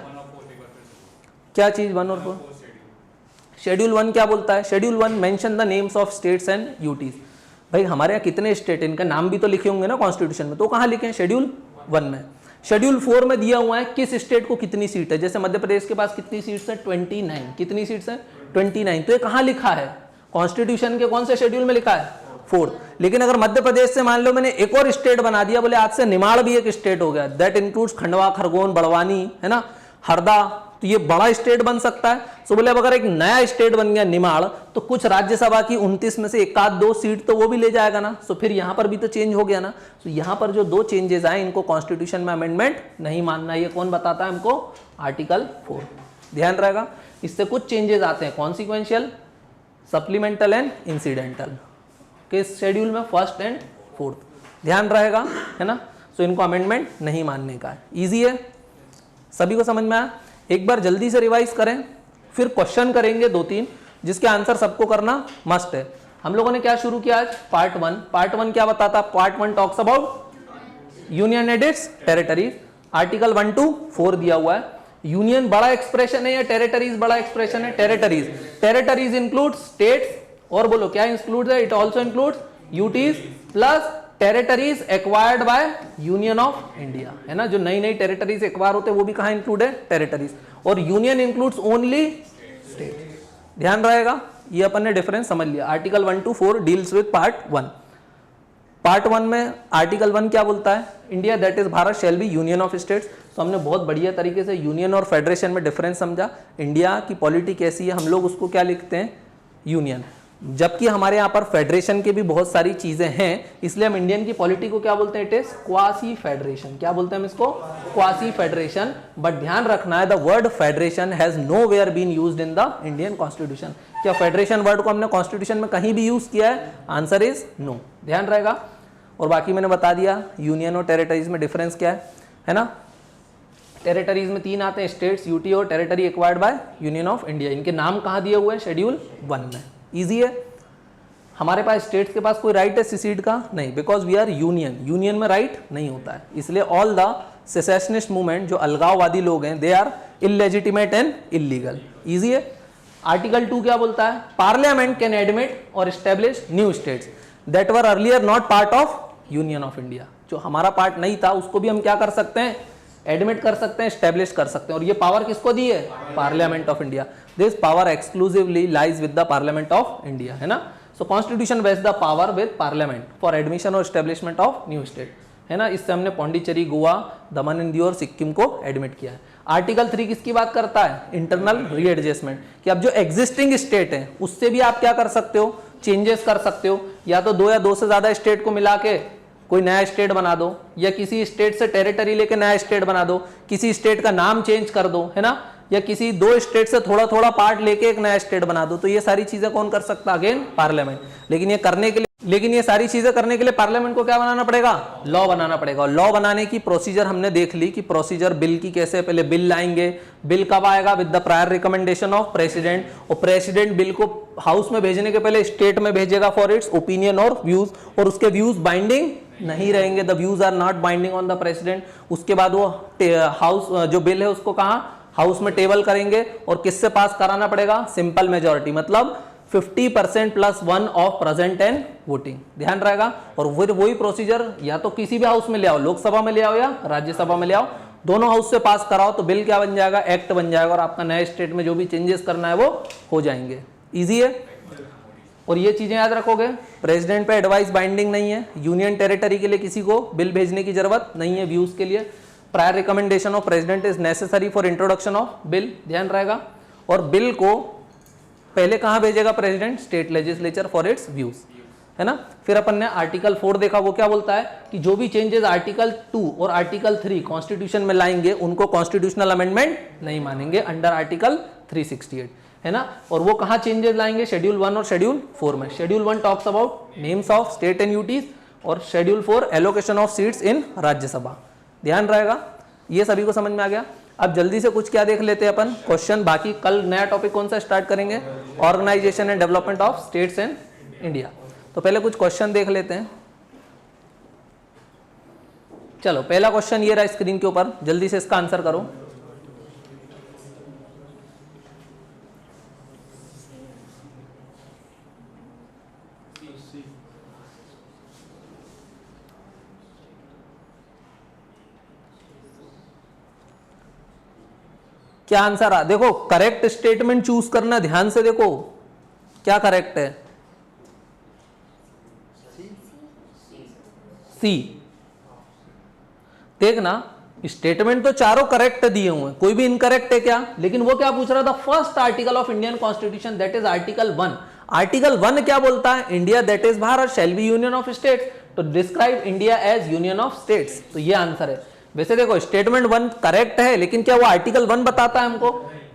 क्या चीज 1 और 4? शेड्यूल 1 क्या बोलता है, schedule 1 mention the names of states and UTs. भाई हमारे यहाँ कितने स्टेट, इनका नाम भी तो लिखे होंगे ना कॉन्स्टिट्यूशन में, तो कहाँ लिखे हैं, शेड्यूल 1 में। शेड्यूल 4 में दिया हुआ है किस स्टेट को कितनी सीट है, जैसे मध्य प्रदेश के पास कितनी सीट्स है, 29। कितनी सीट्स है, 29। तो ये कहाँ लिखा है, कॉन्स्टिट्यूशन के कौन से शेड्यूल में लिखा है, 4। लेकिन अगर मध्य प्रदेश से मान लो मैंने एक और स्टेट बना दिया, बोले आज से निमाड़ भी एक स्टेट हो गया, दैट इंक्लूड्स खंडवा, खरगोन, बड़वानी, है ना, हरदा, तो ये बड़ा स्टेट बन सकता है। सो बोले अब अगर एक नया स्टेट बन गया निमाड़, तो कुछ राज्यसभा की 29 में से एक आध 2 सीट तो वो भी ले जाएगा ना। सो फिर यहां पर भी तो चेंज हो गया ना। सो यहां पर जो 2 चेंजेस आए, इनको कॉन्स्टिट्यूशन में अमेंडमेंट नहीं मानना। ये कौन बताता है हमको, आर्टिकल 4। ध्यान रहेगा, इससे कुछ चेंजेस आते हैं, कॉन्सिक्वेंशियल, सप्लीमेंटल एंड इंसिडेंटल, किस शेड्यूल में, फर्स्ट एंड फोर्थ। ध्यान रहेगा, है ना। सो इनको अमेंडमेंट नहीं मानने का है। ईजी है, सभी को समझ में आया। एक बार जल्दी से रिवाइज करें, फिर क्वेश्चन करेंगे 2-3 जिसके आंसर सबको करना मस्ट है। हम लोगों ने क्या शुरू किया आज, पार्ट 1। पार्ट 1 क्या बताता, part 1 talks about union and it's territories. Article 1 to 4 दिया हुआ है। यूनियन बड़ा एक्सप्रेशन है या टेरिटरीज बड़ा एक्सप्रेशन है, टेरिटरीज। टेरिटरीज इंक्लूड स्टेट्स, और बोलो क्या इंक्लूड है, it also includes UTs plus territories acquired by union of India, है ना। जो नई नई टेरिटरीज एक्वायर होते हैं वो भी कहां इंक्लूड है, टेरिटरीज। और यूनियन इंक्लूड्स ओनली स्टेट। ध्यान रहेगा, ये अपन ने डिफरेंस समझ लिया। Article 1 to 4 deals with part 1। Part 1 में आर्टिकल 1 क्या बोलता है, India that is Bharat shall be union of states. तो हमने बहुत बढ़िया तरीके से यूनियन और फेडरेशन में डिफरेंस समझा। इंडिया की पॉलिटी कैसी है, हम लोग उसको क्या लिखते हैं, यूनियन, जबकि हमारे यहाँ पर फेडरेशन की भी बहुत सारी चीजें हैं, इसलिए हम इंडियन की पॉलिटी को क्या बोलते हैं, इट इज क्वासी फेडरेशन। क्या बोलते हैं हम इसको, क्वासी फेडरेशन। बट ध्यान रखना है, the word federation has nowhere been used in the Indian constitution. क्या फेडरेशन वर्ड को हमने कॉन्स्टिट्यूशन में कहीं भी यूज किया है, आंसर इज नो। ध्यान रहेगा। और बाकी मैंने बता दिया यूनियन और टेरिटरीज में डिफरेंस क्या है ना। टेरिटरीज में 3 आते हैं, स्टेट्स, यूटी और territory acquired by union of India. इनके नाम कहाँ दिए हुए हैं, शेड्यूल 1 में। इजी है। हमारे पास स्टेट्स के पास कोई राइट है सिसीड का, नहीं, because we are union. Union में राइट नहीं होता है, इसलिए ऑल द सेसेशनिस्ट मूवमेंट, जो अलगाववादी लोग हैं, they are illegitimate and illegal. Easy है। आर्टिकल 2 क्या बोलता है, parliament can admit or establish new states that were earlier not part of union of India. जो हमारा पार्ट नहीं था उसको भी हम क्या कर सकते हैं, एडमिट कर सकते हैं, एस्टेब्लिश कर सकते हैं। और ये पावर किसको दी है, parliament of India. This power exclusively lies with the parliament of India, है ना। So constitution vest the power with parliament for admission or establishment of new state, है ना। इससे हमने पौंडीचेरी, गोवा, दमन एंड दीव और सिक्किम को एडमिट किया है। आर्टिकल 3 किसकी बात करता है, इंटरनल रीएडजस्टमेंट, कि अब जो एग्जिस्टिंग स्टेट है उससे भी आप क्या कर सकते हो, चेंजेस कर सकते हो। या तो 2 या 2 से ज्यादा स्टेट को मिला के कोई नया स्टेट बना दो, या किसी स्टेट से टेरिटरी लेके नया स्टेट बना दो, किसी स्टेट का नाम चेंज कर दो, है ना, या किसी 2 स्टेट से थोड़ा थोड़ा पार्ट लेके एक नया स्टेट बना दो। तो ये सारी चीजें कौन कर सकता है, अगेन पार्लियामेंट। लेकिन ये सारी चीजें करने के लिए पार्लियामेंट को क्या बनाना पड़ेगा, लॉ बनाना पड़ेगा। लॉ बनाने की प्रोसीजर हमने देख ली कि प्रोसीजर बिल की कैसे, पहले बिल लाएंगे, बिल कब आएगा, with the prior recommendation of president, और प्रेसिडेंट बिल को हाउस में भेजने के पहले स्टेट में भेजेगा फॉर इट्स ओपिनियन और व्यूज, और उसके व्यूज बाइंडिंग नहीं रहेंगे, the views are not binding on the president. उसके बाद वो हाउस जो बिल है उसको कहाँ, हाउस में टेबल करेंगे, और किससे पास कराना पड़ेगा, सिंपल मेजोरिटी, मतलब 50% + 1 ऑफ प्रेजेंट एंड वोटिंग। ध्यान रहेगा। और फिर वही प्रोसीजर या तो किसी भी हाउस में ले आओ, लोकसभा में ले आओ या राज्यसभा में ले आओ, दोनों हाउस से पास कराओ तो बिल क्या बन जाएगा, एक्ट बन जाएगा, और आपका नए स्टेट में जो भी चेंजेस करना है वो हो जाएंगे। इजी है। और ये चीजें याद रखोगे, प्रेसिडेंट पे एडवाइस बाइंडिंग नहीं है, यूनियन टेरिटरी के लिए किसी को बिल भेजने की जरूरत नहीं है व्यूज के लिए, prior recommendation of president is necessary for introduction of bill, ध्यान रहेगा। और बिल को पहले कहां भेजेगा president, state legislature for its views, है ना। फिर अपन ने आर्टिकल 4 देखा, वो क्या बोलता है कि जो भी चेंजेस आर्टिकल 2 और आर्टिकल 3 कॉन्स्टिट्यूशन में लाएंगे उनको कॉन्स्टिट्यूशनल अमेंडमेंट नहीं मानेंगे अंडर आर्टिकल 368, है ना। और वो कहां चेंजेस लाएंगे, शेड्यूल 1 और शेड्यूल 4 में। Schedule 1 talks about names of state and UTs और schedule 4 allocation of seats in Rajya Sabha, ध्यान रहेगा। ये सभी को समझ में आ गया। अब जल्दी से कुछ क्या देख लेते हैं अपन क्वेश्चन, बाकी कल नया टॉपिक कौन सा स्टार्ट करेंगे, organisation and development of states and India. तो पहले कुछ क्वेश्चन देख लेते हैं। चलो पहला क्वेश्चन ये रहा स्क्रीन के ऊपर, जल्दी से इसका आंसर करो। क्या आंसर आ, देखो करेक्ट स्टेटमेंट चूज करना, ध्यान से देखो क्या करेक्ट है, सी। देखना स्टेटमेंट तो चारों करेक्ट दिए हुए हैं, कोई भी इनकरेक्ट है क्या, लेकिन वो क्या पूछ रहा था, first article of Indian constitution that is article 1। Article 1 क्या बोलता है, India that is Bharat shall be union of states, तो describe India as union of states, तो ये आंसर है। वैसे देखो स्टेटमेंट 1 करेक्ट है, लेकिन क्या वो आर्टिकल 1 बताता है हमको,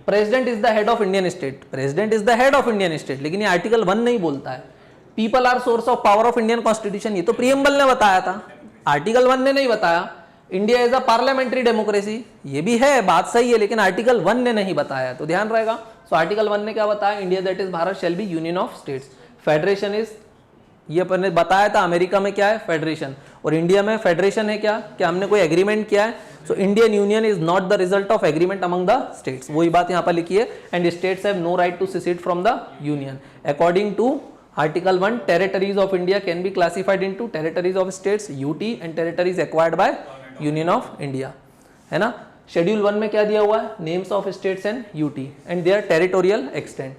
president is the head of Indian state, president is the head of Indian state, लेकिन ये आर्टिकल 1 नहीं बोलता है। People are source of power of Indian constitution, ये तो प्रीएम्बल ने बताया था, आर्टिकल 1 ने नहीं बताया। India is a parliamentary democracy, ये भी है, बात सही है, लेकिन आर्टिकल 1 ने नहीं बताया, तो ध्यान रहेगा। सो आर्टिकल 1 ने क्या बताया, India that is Bharat shall be union of states. Federation is, ये अपन ने बताया था, अमेरिका में क्या है फेडरेशन, और इंडिया में फेडरेशन है क्या, क्या हमने कोई एग्रीमेंट किया है। So Indian union is not the result of agreement among the states, वही बात यहाँ पर लिखी है। And states have no right to secede from the union. According to article 1 territories of India can be classified into territories of states UT and territories acquired by union of India, है ना। Schedule 1 में क्या दिया हुआ है, names of states and UT and there territorial extent,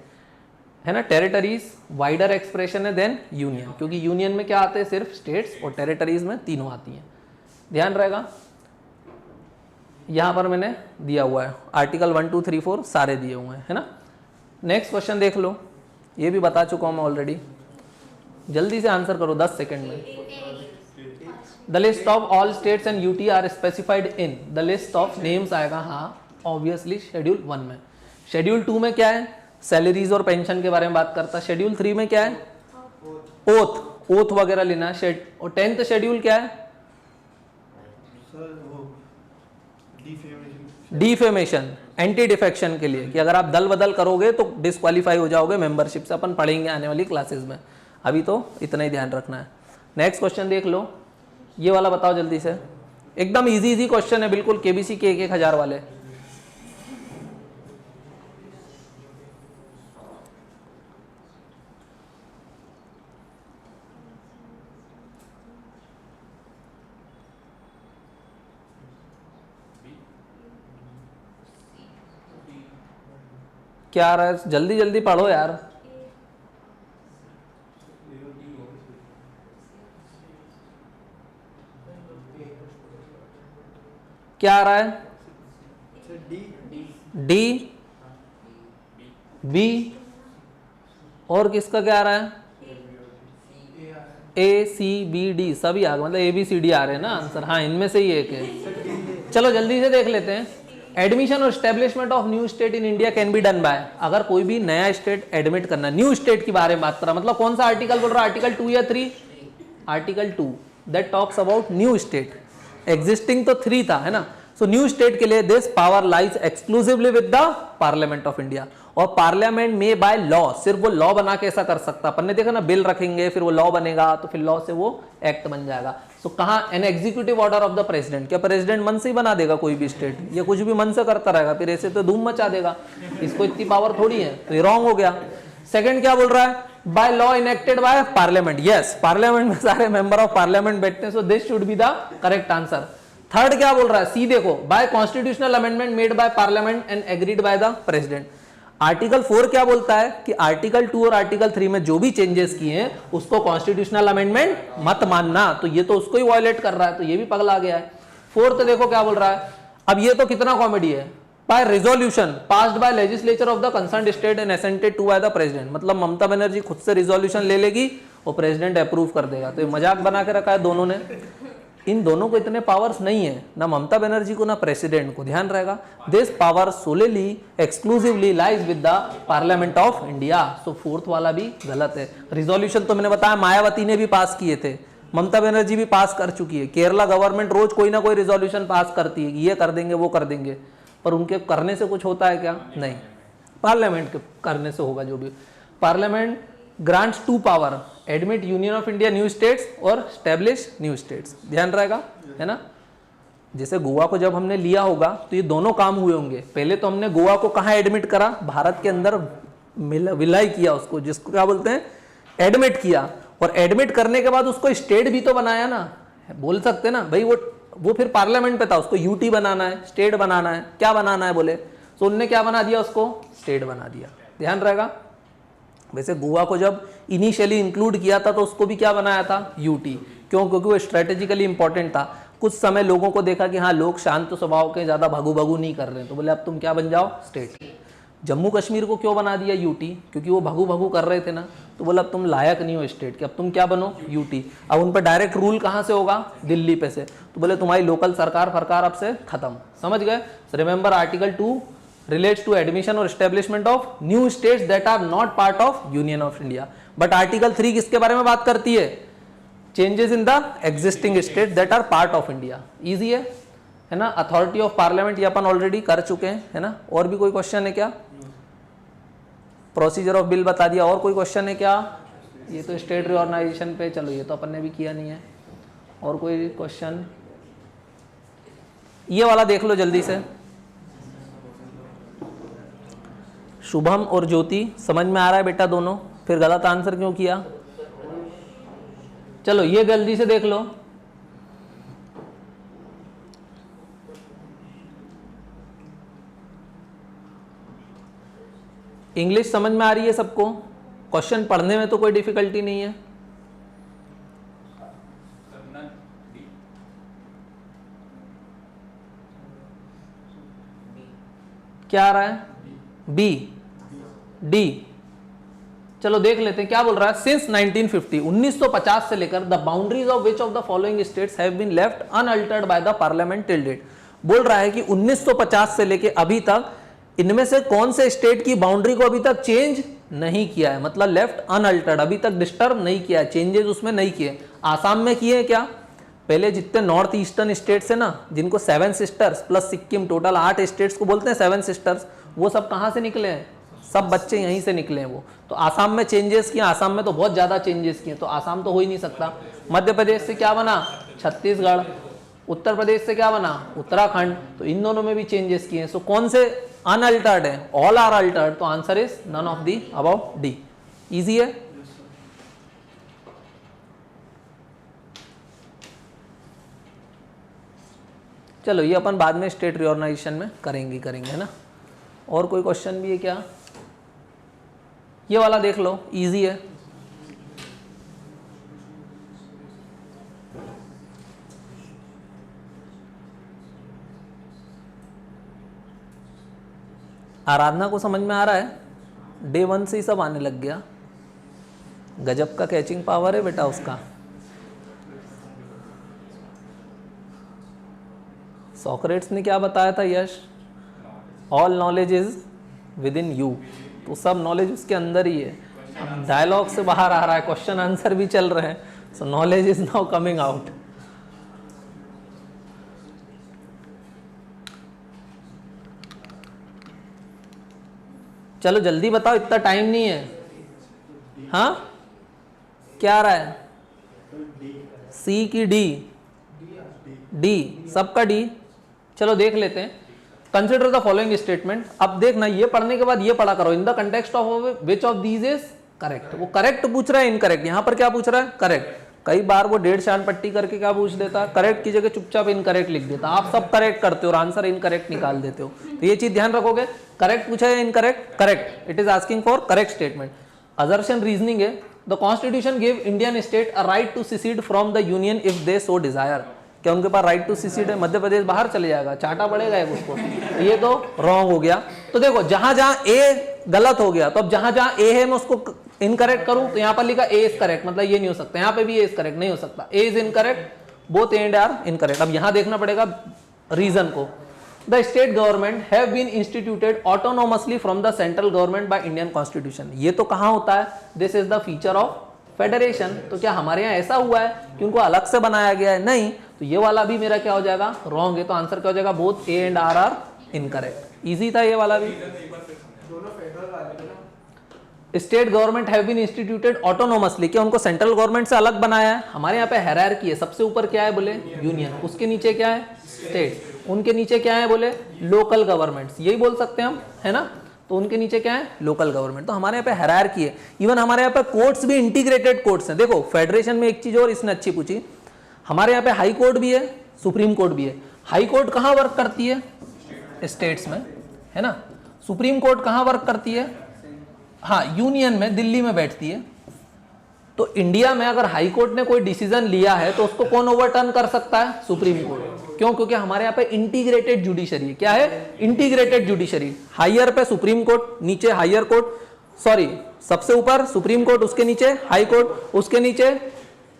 है ना। Territories wider expression है देन यूनियन, क्योंकि यूनियन में क्या आते हैं सिर्फ स्टेट्स, और टेरिटरीज में तीनों आती हैं, ध्यान रहेगा। यहां पर मैंने दिया हुआ है आर्टिकल 1 2 3 4 सारे दिए हुए हैं, है ना। नेक्स्ट क्वेश्चन देख लो, ये भी बता चुका हूं मैं ऑलरेडी, जल्दी से आंसर करो 10 सेकंड में। The list of all states and UT are specified in, the list of names आएगा, हाँ ऑब्वियसली शेड्यूल 1 में। शेड्यूल 2 में क्या है, सैलरीज और पेंशन के बारे में बात करता है। शेड्यूल 3 में क्या है, ओथ वगैरह लेना है। और 10th शेड्यूल क्या है, डिफेमेशन, एंटी डिफेक्शन के लिए, कि अगर आप दल बदल करोगे तो डिस्क्वालीफाई हो जाओगे मेंबरशिप से, अपन पढ़ेंगे आने वाली क्लासेस में, अभी तो इतना ही ध्यान रखना है। नेक्स्ट क्वेश्चन देख लो, ये वाला बताओ जल्दी से, एकदम इजी क्वेश्चन है बिल्कुल, केबीसी के 1-1000 वाले। क्या आ रहा है, जल्दी जल्दी पढ़ो यार। क्या आ रहा है, डी, बी, और किसका क्या आ रहा है, ए सी बी डी, सभी आ गए, मतलब ए बी सी डी आ रहे हैं ना आंसर, हाँ इनमें से ही एक है। चलो जल्दी से देख लेते हैं। एडमिशन और establishment of new state in India can be done by, अगर कोई भी नया स्टेट एडमिट करना, न्यू स्टेट की बारे में बात कर रहा, मतलब कौन सा आर्टिकल बोल रहा है, आर्टिकल 2 या 3, article 2 that talks about new state, existing तो 3 था, है ना। सो न्यू स्टेट के लिए this power lies exclusively with the parliament of India, और पार्लियामेंट में बाय लॉ, सिर्फ वो लॉ बना के ऐसा कर सकता, अपन ने देखा ना, बिल रखेंगे फिर वो लॉ बनेगा, तो फिर लॉ से वो एक्ट बन जाएगा। सो कहां, an executive order of the president, क्या प्रेसिडेंट मन से ही बना देगा कोई भी स्टेट, या कुछ भी मन से करता रहेगा, फिर ऐसे तो धूम मचा देगा, इसको इतनी पावर थोड़ी है, तो ये रॉन्ग हो गया। सेकंड क्या बोल रहा है, by law enacted by parliament, yes parliament में सारे मेंबर ऑफ पार्लियामेंट बैठते हैं, so this should be the correct answer. Third क्या बोल रहा है, सी देखो, by constitutional amendment made by parliament and agreed by the president. Article 4 क्या बोलता है कि आर्टिकल 2 और आर्टिकल 3 में जो भी चेंजेस किए हैं उसको कॉन्स्टिट्यूशनल अमेंडमेंट मत मानना, तो ये तो उसको ही वायलेट कर रहा है, तो ये भी पगला गया है। फोर्थ देखो क्या बोल रहा है, अब ये तो कितना कॉमेडी है, by resolution passed by legislature of the concerned state and assented to by the president, मतलब ममता बनर्जी खुद से रिजोल्यूशन ले लेगी और प्रेसिडेंट अप्रूव कर देगा। तो ये मजाक बना के रखा है दोनों ने। इन दोनों को इतने पावर्स नहीं है, ना ममता बनर्जी को ना प्रेसिडेंट को, ध्यान रहेगा। This power सोलेली exclusively lies with the parliament of India. So fourth वाला भी गलत है। रिजोल्यूशन तो मैंने बताया मायावती ने भी पास किए थे, ममता बनर्जी भी पास कर चुकी है, केरला गवर्नमेंट रोज कोई ना कोई रिजोल्यूशन पास करती है, ये कर देंगे वो कर देंगे, पर उनके करने से कुछ होता है क्या? नहीं, पार्लियामेंट के करने से होगा जो भी। Parliament grants 2 power, admit union of India new states और स्टैब्लिश न्यू स्टेट्स, ध्यान रहेगा, है ना। जैसे गोवा को जब हमने लिया होगा तो ये दोनों काम हुए होंगे। पहले तो हमने गोवा को कहाँ एडमिट करा, भारत के अंदर विलय किया उसको, जिसको क्या बोलते हैं एडमिट किया, और एडमिट करने के बाद उसको स्टेट भी तो बनाया ना, बोल सकते ना भाई वो फिर पार्लियामेंट पे था, उसको यूटी बनाना है, स्टेट बनाना है, क्या बनाना है बोले, तो उनने क्या बना दिया, उसको स्टेट बना दिया, ध्यान रहेगा। वैसे गोवा को जब इनिशियली इंक्लूड किया था तो उसको भी क्या बनाया था, यूटी, क्यों? क्योंकि वो स्ट्रेटेजिकली इंपॉर्टेंट था। कुछ समय लोगों को देखा कि हाँ लोग शांत स्वभाव के, ज्यादा भागू भागू नहीं कर रहे हैं, तो बोले अब तुम क्या बन जाओ, स्टेट। जम्मू कश्मीर को क्यों बना दिया यूटी, क्योंकि वो भागू भागू कर रहे थे ना, तो बोला अब तुम लायक नहीं हो स्टेट के, अब तुम क्या बनो, यूटी। अब उन पर डायरेक्ट रूल कहाँ से होगा, दिल्ली पे से, तो बोले तुम्हारी लोकल सरकार फरकार अब से खत्म, समझ गए। Remember article 2 relates to admission or establishment of new states that are not part of Union of India, but article 3 किसके बारे में बात करती है, changes in the existing states that are part of India, easy है ना। Authority of parliament ये अपन already कर चुके हैं, है ना। और भी कोई क्वेश्चन है क्या, प्रोसीजर ऑफ बिल बता दिया, और कोई क्वेश्चन है क्या, ये तो स्टेट रिऑर्गेनाइजेशन पे, चलो ये तो अपन ने भी किया नहीं है। और कोई क्वेश्चन, ये वाला देख लो जल्दी से, शुभम और ज्योति, समझ में आ रहा है बेटा दोनों, फिर गलत आंसर क्यों किया, चलो ये जल्दी से देख लो। इंग्लिश समझ में आ रही है सबको, क्वेश्चन पढ़ने में तो कोई डिफिकल्टी नहीं है। क्या आ रहा है, बी, डी, चलो देख लेते हैं क्या बोल रहा है। सिंस 1950 1950 से लेकर the boundaries of which of the following states have been left unaltered by the parliament till date. बोल रहा है कि 1950 से लेकर अभी तक इनमें से कौन से स्टेट की बाउंड्री को अभी तक चेंज नहीं किया है, मतलब लेफ्ट अनअल्टर्ड, अभी तक डिस्टर्ब नहीं किया, चेंजेस उसमें नहीं किए। आसाम में किए हैं क्या, पहले जितने नॉर्थ ईस्टर्न स्टेट्स है ना, जिनको 7 sisters plus Sikkim, total 8 states को बोलते हैं 7 सिस्टर्स, वो सब कहाँ से निकले हैं, सब बच्चे यहीं से निकले हैं वो। तो आसाम में चेंजेस किए, आसाम में तो बहुत ज्यादा चेंजेस किए, तो आसाम तो हो ही नहीं सकता। मध्य प्रदेश से क्या बना, छत्तीसगढ़, उत्तर प्रदेश से क्या बना, उत्तराखंड, तो इन दोनों में भी चेंजेस किए हैं। सो कौन से अनअल्टर्ड है, ऑल आर अल्टर्ड, तो answer is none of the above, D. Easy है। चलो ये अपन बाद में स्टेट रिऑर्गेनाइजेशन में करेंगे, है ना। और कोई क्वेश्चन भी है क्या, ये वाला देख लो, इजी है। आराधना को समझ में आ रहा है, डे 1 से ही सब आने लग गया, गजब का कैचिंग पावर है बेटा उसका। सोक्रेट्स ने क्या बताया था यश, all knowledge is within you, तो सब नॉलेज उसके अंदर ही है। डायलॉग से बाहर आ रहा है, क्वेश्चन आंसर भी चल रहे हैं, सो knowledge is now coming out. चलो जल्दी बताओ, इतना टाइम नहीं है। हाँ क्या आ रहा है, सी की डी, डी सबका डी। चलो देख लेते हैं। Consider the following statement. अब देखना, ये पढ़ने के बाद ये पढ़ा करो, in the context of which of these is correct. वो करेक्ट पूछ रहा है, इनकरेक्ट, यहां पर क्या पूछ रहा है, करेक्ट। कई बार वो 1.5 शान पट्टी करके क्या पूछ देता, करेक्ट की जगह चुपचाप इनकरेक्ट लिख देता, आप सब करेक्ट करते हो और आंसर इनकरेक्ट निकाल देते हो। तो ये चीज ध्यान रखोगे, करेक्ट पूछा है incorrect, correct, it is asking for correct statement. Assertion reasoning है, the constitution give Indian state a right to secede from the union if they so desire. क्या उनके पास राइट टू सिसीड है? मध्य प्रदेश बाहर चले जाएगा, चाटा पड़ेगा एक उसको, तो ये तो रॉन्ग हो गया। तो देखो जहां जहां ए गलत हो गया, तो अब जहां जहां ए है मैं उसको इनकरेक्ट करूं, तो यहां पर लिखा ए इज करेक्ट, मतलब ये नहीं हो सकता, यहां पे भी ए इज करेक्ट नहीं हो सकता, A is incorrect, both A and R incorrect. अब यहां देखना पड़ेगा रीजन को। The state government have been instituted autonomously from the central government by Indian constitution. ये तो कहां होता है? This is the feature of federation. तो क्या हमारे यहाँ ऐसा हुआ है कि उनको अलग से बनाया गया है? नहीं। तो ये वाला भी मेरा क्या हो जाएगा? रॉन्ग है। तो आंसर क्या हो जाएगा? Both A and R are incorrect. Easy था ये वाला भी। State government have been instituted autonomously, क्या उनको सेंट्रल गवर्नमेंट से अलग बनाया है? हमारे यहाँ पे हायरार्की है, सबसे ऊपर क्या है बोले? यूनियन, उसके नीचे क्या है? स्टेट, उनके नीचे क्या है बोले? लोकल गवर्नमेंट्स, यही बोल सकते हैं हम, है ना? तो उनके नीचे क्या है? Local government. तो हमारे यहाँ पे हायरार्की है। इवन हमारे यहाँ पे कोर्ट्स भी इंटीग्रेटेड कोर्ट्स हैं। देखो फेडरेशन में एक चीज और इसने अच्छी पूछी, हमारे यहाँ पे हाई कोर्ट भी है, सुप्रीम कोर्ट भी है। हाई कोर्ट कहाँ वर्क करती है? स्टेट्स में, है ना? सुप्रीम कोर्ट कहाँ वर्क करती है? हाँ, यूनियन में, दिल्ली में बैठती है। तो इंडिया में अगर हाई कोर्ट ने कोई डिसीजन लिया है तो उसको कौन ओवरटर्न कर सकता है? Supreme court. क्यों? क्योंकि हमारे यहाँ पे इंटीग्रेटेड जुडिशरी है। क्या है? Integrated judiciary. हायर पे सुप्रीम कोर्ट, नीचे हायर कोर्ट, सॉरी सबसे ऊपर सुप्रीम कोर्ट, उसके नीचे हाई कोर्ट, उसके नीचे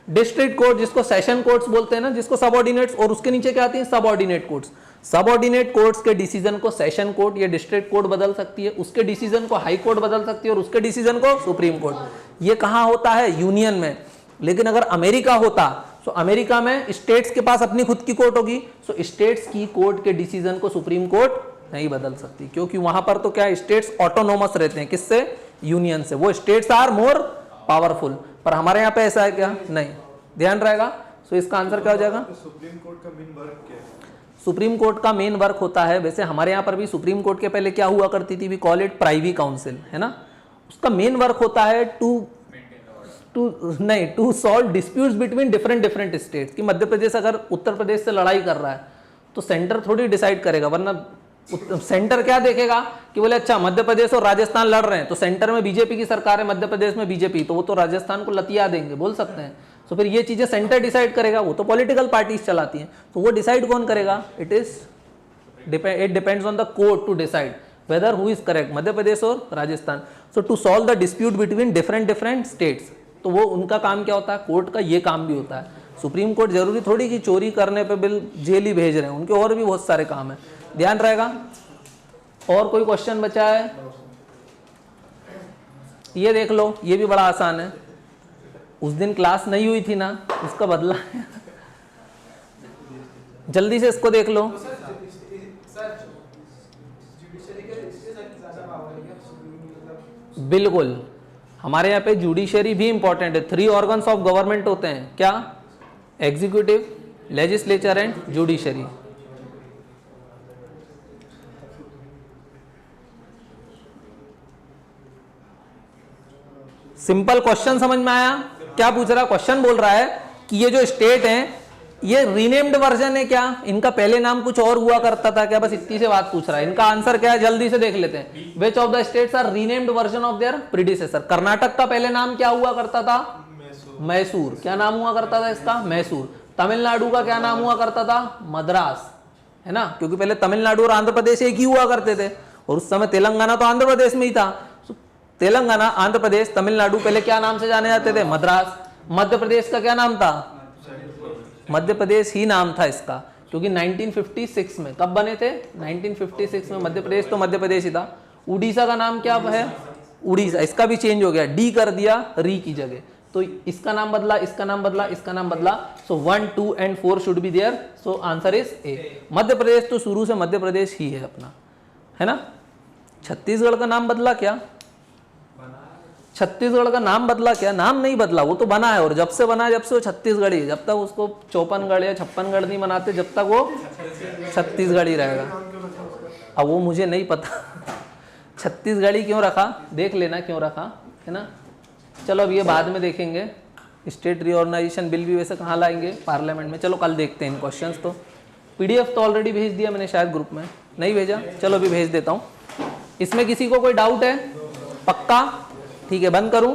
डिस्ट्रिक्ट कोर्ट जिसको सेशन कोर्ट्स बोलते हैं ना, जिसको सबऑर्डिनेट्स, और उसके नीचे क्या आती है? Subordinate courts. सबऑर्डिनेट कोर्ट्स के डिसीजन को सेशन कोर्ट या डिस्ट्रिक्ट कोर्ट बदल सकती है, उसके डिसीजन को हाई कोर्ट बदल सकती है, और उसके डिसीजन को सुप्रीम कोर्ट। ये कहां होता है? यूनियन में। लेकिन अगर अमेरिका होता तो अमेरिका में स्टेट्स के पास अपनी खुद की कोर्ट होगी, तो स्टेट्स की कोर्ट के डिसीजन को सुप्रीम कोर्ट नहीं बदल सकती, क्योंकि वहां पर तो क्या, स्टेट्स ऑटोनोमस रहते हैं। किससे? यूनियन से। वो स्टेट्स आर मोर पावरफुल। पर हमारे यहाँ पे ऐसा है क्या? नहीं। ध्यान रहेगा। सो इसका आंसर क्या हो जाएगा? सुप्रीम कोर्ट का मेन वर्क क्या है? सुप्रीम कोर्ट का मेन वर्क होता है, वैसे हमारे यहाँ पर भी सुप्रीम कोर्ट के पहले क्या हुआ करती थी? We call it privy council, है ना? उसका मेन वर्क होता है to solve disputes between different states. कि मध्य प्रदेश अगर उत्तर प्रदेश से लड़ाई कर रहा है तो सेंटर थोड़ी डिसाइड करेगा, वरना सेंटर क्या देखेगा कि बोले अच्छा मध्य प्रदेश और राजस्थान लड़ रहे हैं, तो सेंटर में बीजेपी की सरकार है, मध्य प्रदेश में बीजेपी, तो वो तो राजस्थान को लतिया देंगे, बोल सकते हैं। तो फिर ये चीजें सेंटर डिसाइड करेगा, वो तो पॉलिटिकल पार्टीज चलाती हैं, तो वो डिसाइड कौन करेगा? It depends on the court to decide whether who is correct, Madhya Pradesh और Rajasthan. So to solve the dispute between different states, तो वो उनका काम क्या होता है? कोर्ट का ये काम भी होता है। सुप्रीम कोर्ट जरूरी थोड़ी कि चोरी करने पे बिल जेल ही भेज रहे हैं, उनके और भी बहुत सारे काम है। ध्यान रहेगा। और कोई क्वेश्चन बचा है? ये देख लो, ये भी बड़ा आसान है। उस दिन क्लास नहीं हुई थी ना, उसका बदला है। जल्दी से इसको देख लो। बिल्कुल, हमारे यहाँ पे जुडिशरी भी इंपॉर्टेंट है। 3 ऑर्गन्स ऑफ गवर्नमेंट होते हैं, क्या? Executive, legislature and judiciary. Simple question समझ में आया? क्या पूछ रहा? क्वेश्चन बोल रहा है कि ये जो स्टेट हैं ये रीनेम्ड वर्जन है क्या? इनका पहले नाम कुछ और हुआ करता था क्या? बस इतनी से बात पूछ रहा है। इनका आंसर क्या है? जल्दी से देख लेते हैं। Which of the states are renamed version of their predecessor? Karnataka का पहले नाम क्या हुआ करता था? मैसूर। क्या नाम हुआ करता था इसका? मैसूर। तमिलनाडु का क्या नाम हुआ करता था? मद्रास, है ना? क्योंकि पहले तमिलनाडु और आंध्र प्रदेश एक ही हुआ करते थे, और उस समय तेलंगाना तो आंध्र प्रदेश में ही था। तेलंगाना, आंध्र प्रदेश, तमिलनाडु पहले क्या नाम से जाने जाते थे? मद्रास। मध्य प्रदेश का क्या नाम था? मध्य प्रदेश ही नाम था इसका, क्योंकि 1956 में, कब बने थे? 1956 में। मध्य प्रदेश तो मध्य प्रदेश ही था। उड़ीसा का नाम क्या है? उड़ीसा। इसका भी चेंज हो गया, डी कर दिया री की जगह, तो इसका नाम बदला, इसका नाम बदला, इसका नाम बदला। So 1, 2 and 4 should be there. So answer is A. Madhya Pradesh तो शुरू से मध्य प्रदेश ही है अपना, है ना? छत्तीसगढ़ का नाम बदला क्या? छत्तीसगढ़ का नाम बदला क्या? नाम नहीं बदला, वो तो बना है, और जब से बना है जब से वो छत्तीसगढ़ी है। जब तक उसको 54गढ़ या 56गढ़ नहीं बनाते, जब तक वो छत्तीसगढ़ी रहेगा। अब वो मुझे नहीं पता छत्तीसगढ़ी क्यों रखा, देख लेना क्यों रखा, है ना? चलो अब ये बाद में देखेंगे। स्टेट रीऑर्गेनाइजेशन बिल भी वैसे कहाँ लाएंगे, पार्लियामेंट में। चलो कल देखते हैं इन क्वेश्चंस। तो पीडीएफ तो ऑलरेडी भेज दिया मैंने शायद ग्रुप में, नहीं भेजा, चलो अभी भेज देता हूँ। इसमें किसी को कोई डाउट है? पक्का? ठीक है, बंद करूँ?